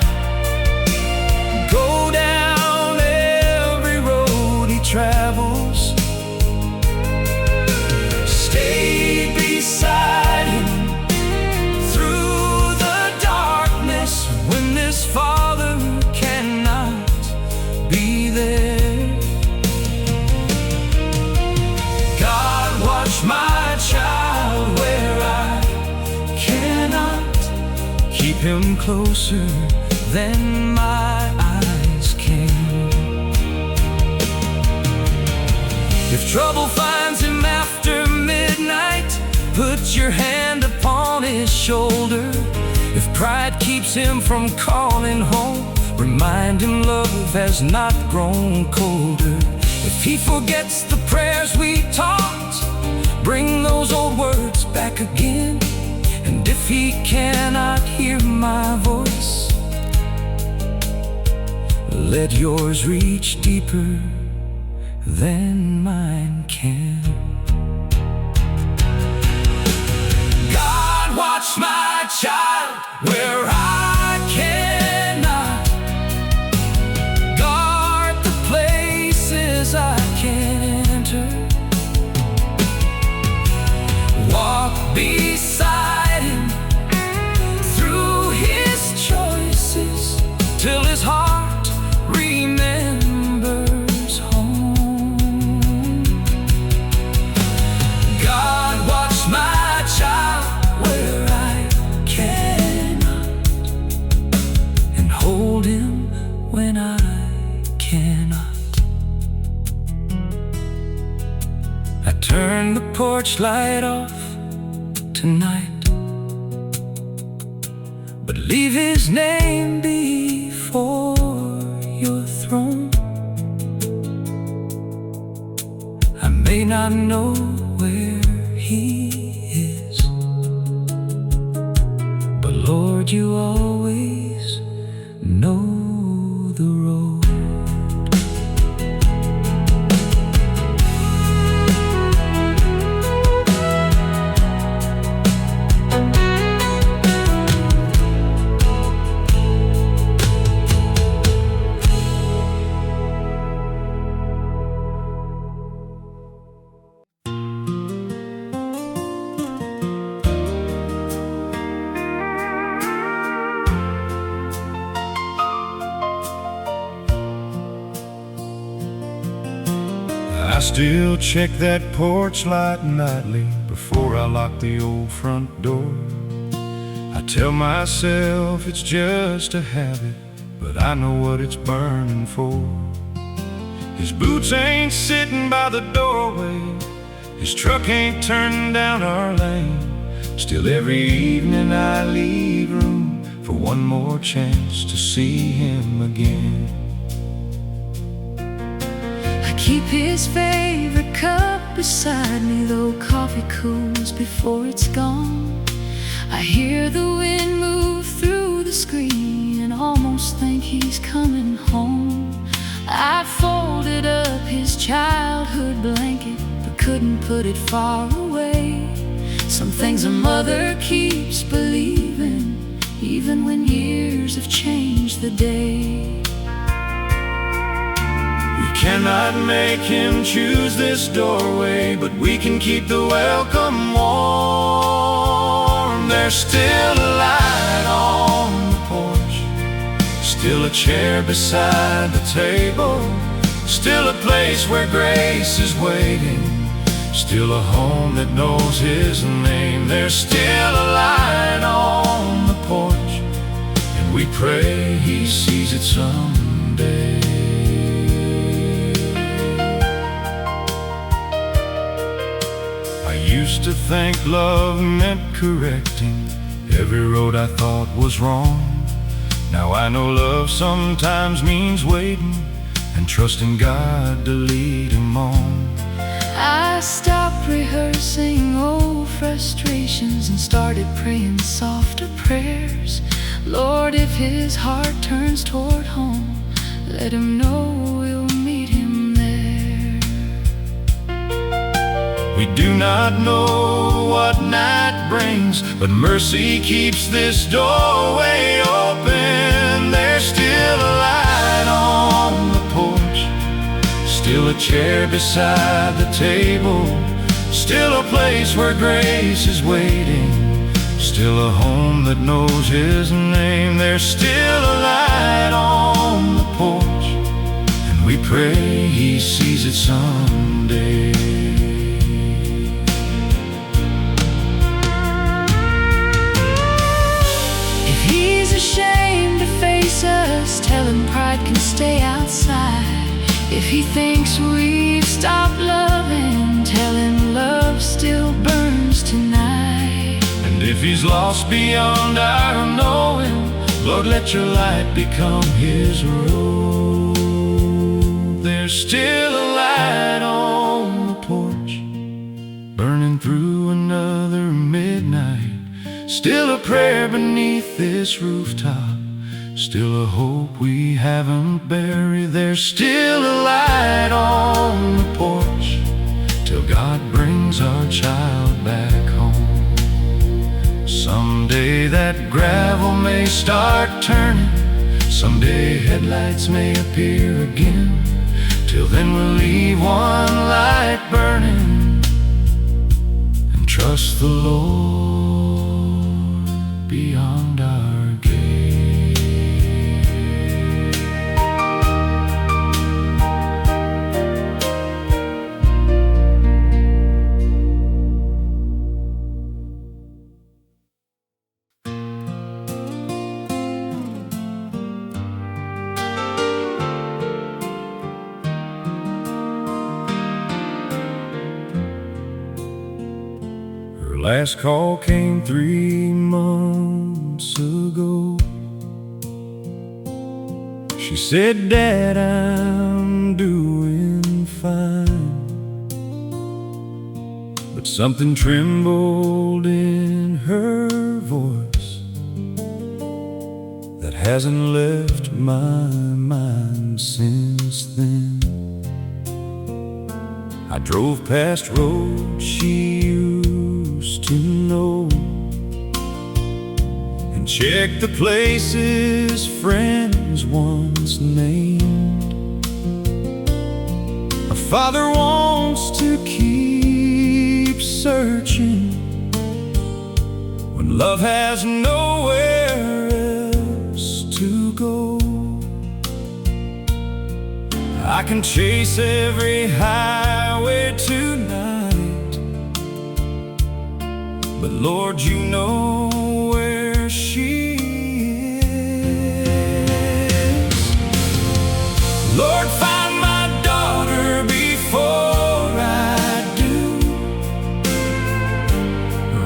Go down every road he travels. him closer than my eyes can. If trouble finds him after midnight, put your hand upon his shoulder. If pride keeps him from calling home, remind him love has not grown colder. If he forgets the prayers we taught, bring those old words back again. And if he cannot hear my voice, let yours reach deeper than mine can. God, watch my child where I cannot. Guard the places I can't enter. Walk beside him through his choices till his heart remembers home. God, watch my child where I cannot, and hold him when I cannot. I turn the porch light off tonight, but leave his name before your throne. I may not know where he is, but Lord, you always know the road. I still check that porch light nightly before I lock the old front door. I tell myself it's just a habit, but I know what it's burning for. His boots ain't sitting by the doorway, his truck ain't turning down our lane. Still every evening I leave room for one more chance to see him again. Keep his favorite cup beside me, though coffee cools before it's gone. I hear the wind move through the screen and almost think he's coming home. I folded up his childhood blanket, but couldn't put it far away. Some things a mother keeps believing, even when years have changed the day. Cannot make him choose this doorway, but we can keep the welcome warm. There's still a light on the porch, still a chair beside the table, still a place where grace is waiting, still a home that knows his name. There's still a light on the porch, and we pray he sees it someday. I used to think love meant correcting every road I thought was wrong. Now I know love sometimes means waiting and trusting God to lead him on. I stopped rehearsing old frustrations and started praying softer prayers. Lord, if his heart turns toward home, let him know we'll meet him there. We do not know what night brings, but mercy keeps this doorway open. There's still a light on the porch, still a chair beside the table, still a place where grace is waiting, still a home that knows his name. There's still a light on the porch, and we pray he sees it someday. If he he thinks we've stopped loving, tell him love still burns tonight. And if he's lost beyond our knowing, Lord, let your light become his road. There's still a light on the porch, burning through another midnight. Still a prayer beneath this rooftop, still a hope we haven't buried. There's still a light on the porch, till God brings our child back home. Someday that gravel may start turning, someday headlights may appear again. Till then we'll leave one light burning and trust the Lord beyond our gate. Last call came 3 months ago. She said, "Dad, I'm doing fine." But something trembled in her voice that hasn't left my mind since then. I drove past roads she used to know, and checked the places friends once named. Her father wants to keep searching when love has nowhere else to go. I can chase every highway tonight, but Lord, you know where she is. Lord, find my daughter before I do.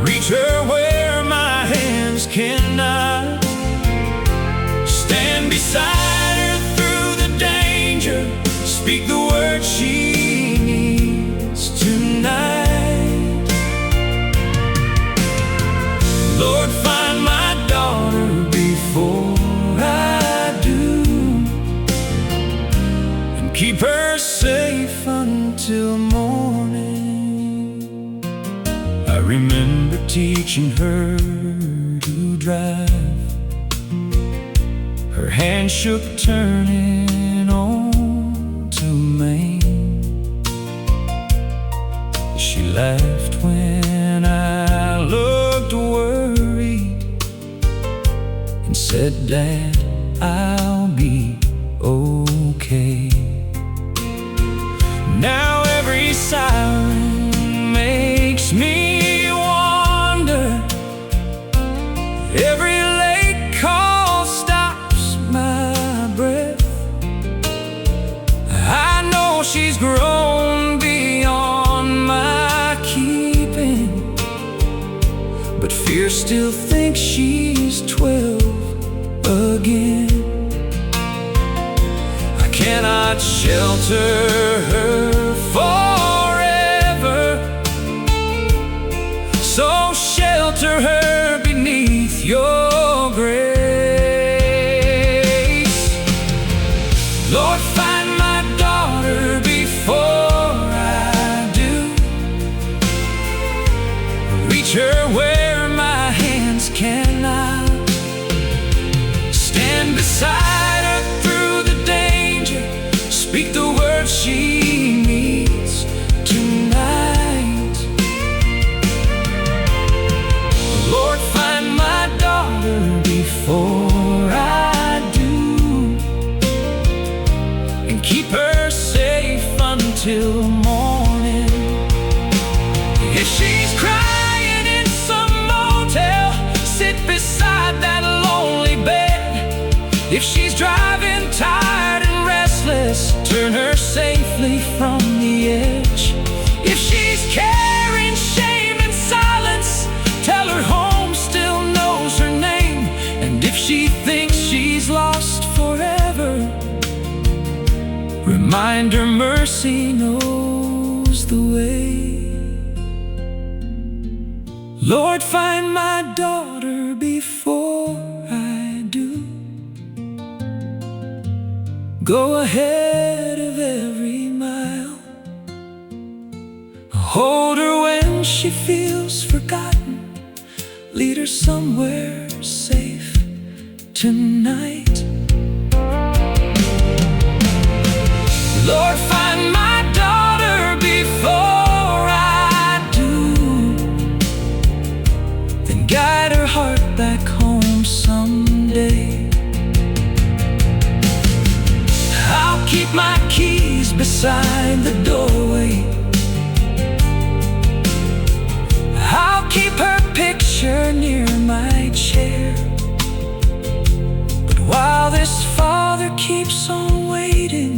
Reach her where my hands cannot. Stand beside her through the danger. Speak the word she needs tonight. Lord, find my daughter before I do, and keep her safe until morning. I remember teaching her to drive. Her hand shook turning on to Maine. She laughed when I looked worried and said, "Dad, I'll be okay." Now every siren makes me wonder, every late call stops my breath. I know she's grown beyond my keeping, but fear still thinks she's 12 again. gently from the edge. If she's carrying shame in silence, tell her home still knows her name. And if she thinks she's lost forever, remind her mercy knows the way. Lord, find my daughter before I do. Go ahead of every mile. Hold her when she feels forgotten. Lead her somewhere safe tonight. Lord, find my daughter before I do. Then guide her heart back home someday. I'll keep my keys beside the doorway. I'll keep her picture near my chair. But while this father keeps on waiting,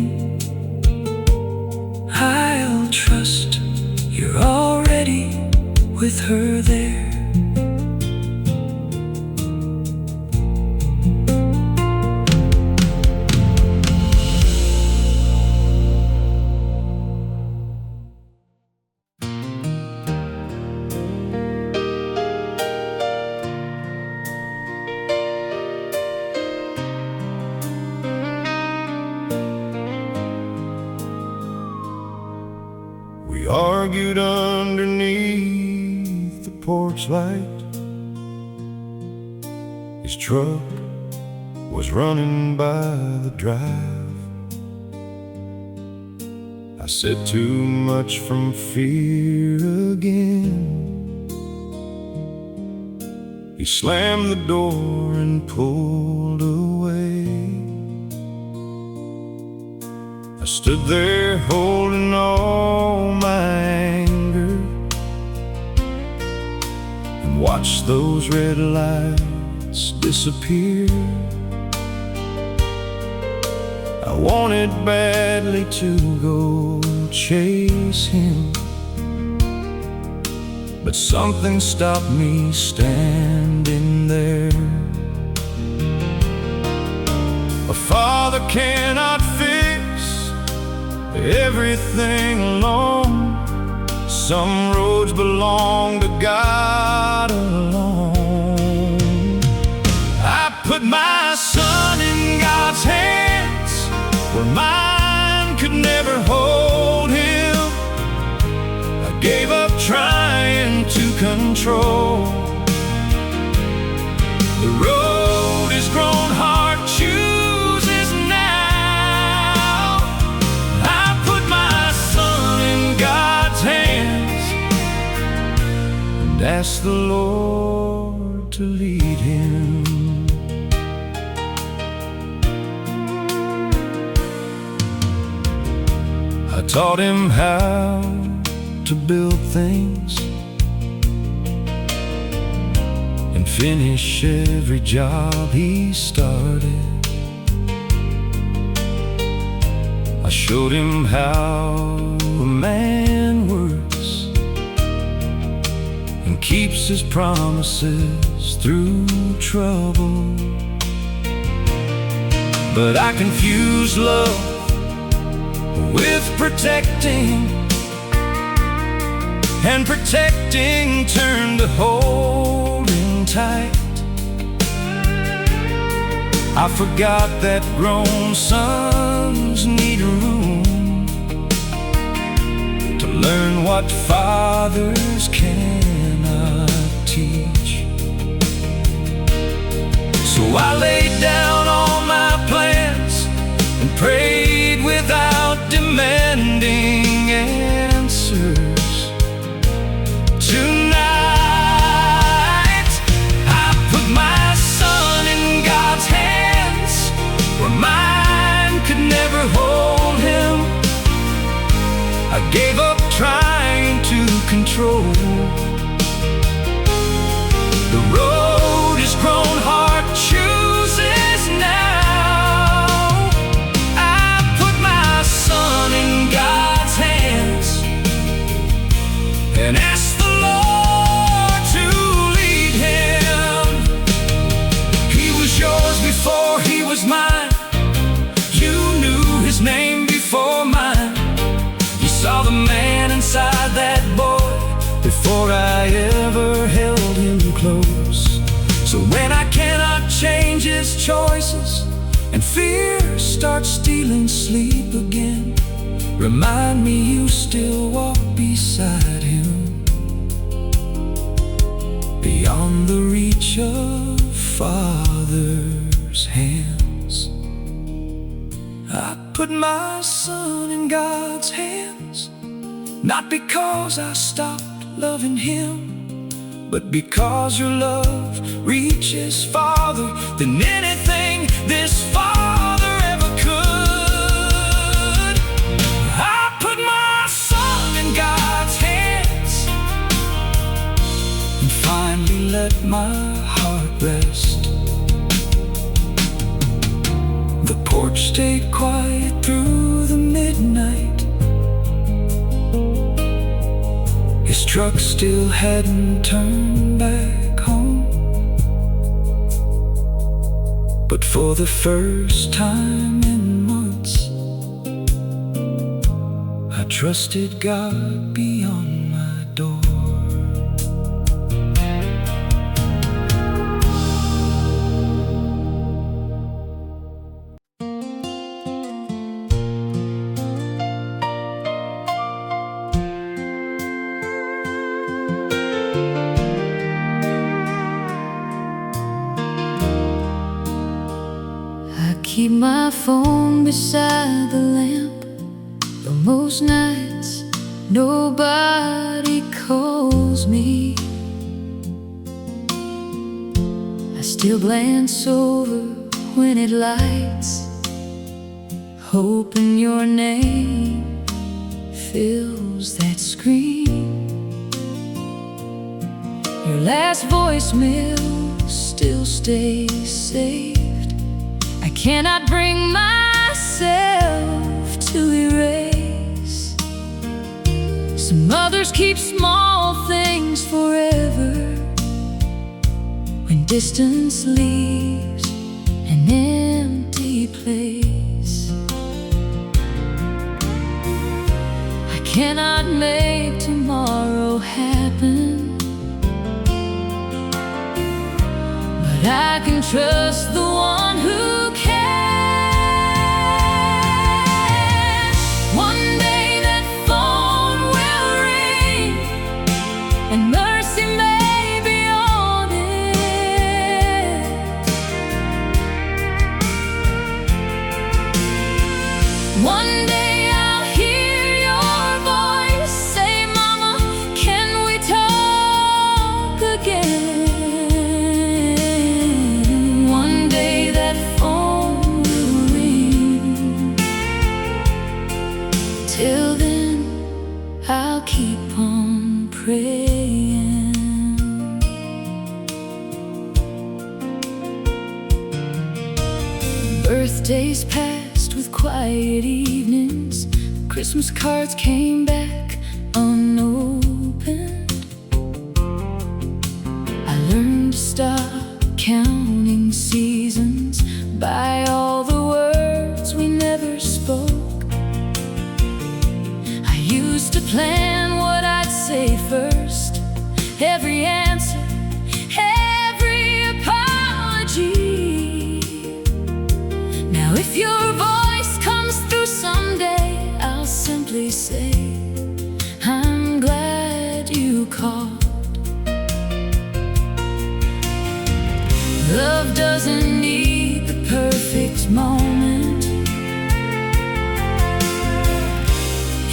I'll trust you're already with her there. We argued underneath the porch light. His truck was running by the drive. I said too much from fear again. He slammed the door and pulled away. I stood there holding all my anger and watched those red lights disappear. I wanted badly to go chase him, but something stopped me standing there. A father cannot fix everything alone. Some roads belong to God alone. I put my son in God's hands, where mine could never hold him. I gave up trying to control. The road has grown hard, chooses now. I put my son in God's hands and ask the Lord to lead him. I taught him how to build things and finish every job he started. I showed him how a man works and keeps his promises through trouble. But I confused love with protecting, and protecting turned to holding tight. I forgot that grown sons need room to learn what fathers cannot teach. So I laid down all my plans and prayed without demanding answers. Tonight, I put my son in God's hands, where mine could never hold him. I gave up trying to control. The road has grown hard, chooses before I ever held him close. So when I cannot change his choices and fear starts stealing sleep again, remind me you still walk beside him, beyond the reach of Father's hands. I put my son in God's hands, not because I stopped loving him, but because your love reaches farther than anything this father ever could. I put my son in God's hands and finally let my heart rest. The porch stayed quiet through the midnight. His truck still hadn't turned back home, but for the first time in months, I trusted God beyond my door. Keep my phone beside the lamp, though most nights nobody calls me. I still glance over when it lights, hoping your name fills that screen. Your last voicemail still stays saved. I cannot bring myself to erase. Some others keep small things forever, when distance leaves an empty place. I cannot make tomorrow happen, but I can trust the one who can. One day that phone will ring, and mercy may be on it. One day I'll hear your voice say, "Mama, can we talk again?" Till then, I'll keep on praying. Birthdays passed with quiet evenings. Christmas cards came back unopened. I learned to stop counting seasons by all the words we never spoke. Used to plan what I'd say first, every answer, every apology. Now if your voice comes through someday, I'll simply say, "I'm glad you called." Love doesn't need the perfect moment.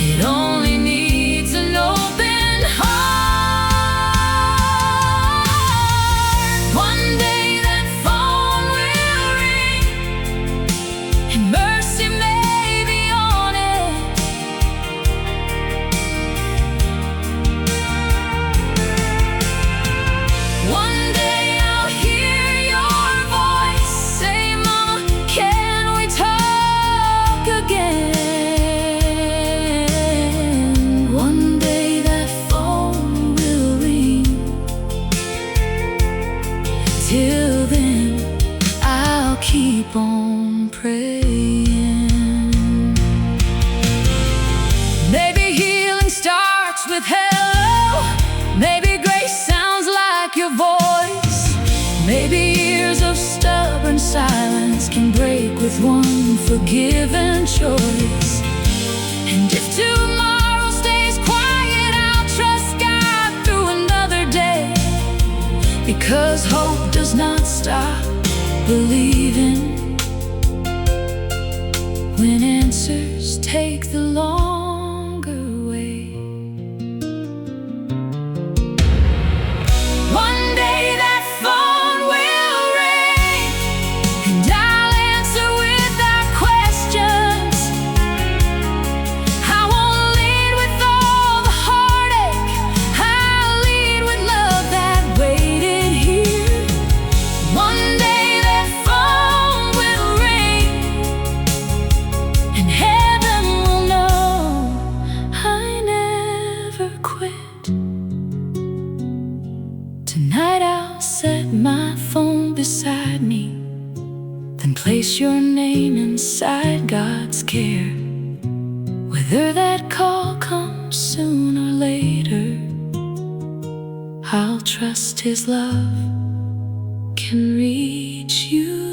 It only needs an open heart. One day that phone will ring, and mercy may be on it. One day I'll hear your voice say, "Mama, can we talk again?" Till then, I'll keep on praying. Maybe healing starts with hello, Maybe grace sounds like your voice. Maybe years of stubborn silence can break with one forgiven choice. And if tomorrow stays quiet, I'll trust God through another day, because hope does not stop believing when answers take the longer way. One day that phone will ring, and I'll answer without questions. I won't lead with all the heartache, I'll lead with love that waited here. One day that phone will ring, and heaven will know I never quit. Tonight I'll set my phone beside me, then place your name inside God's care. Whether that call comes soon or later, I'll trust His love can reach you.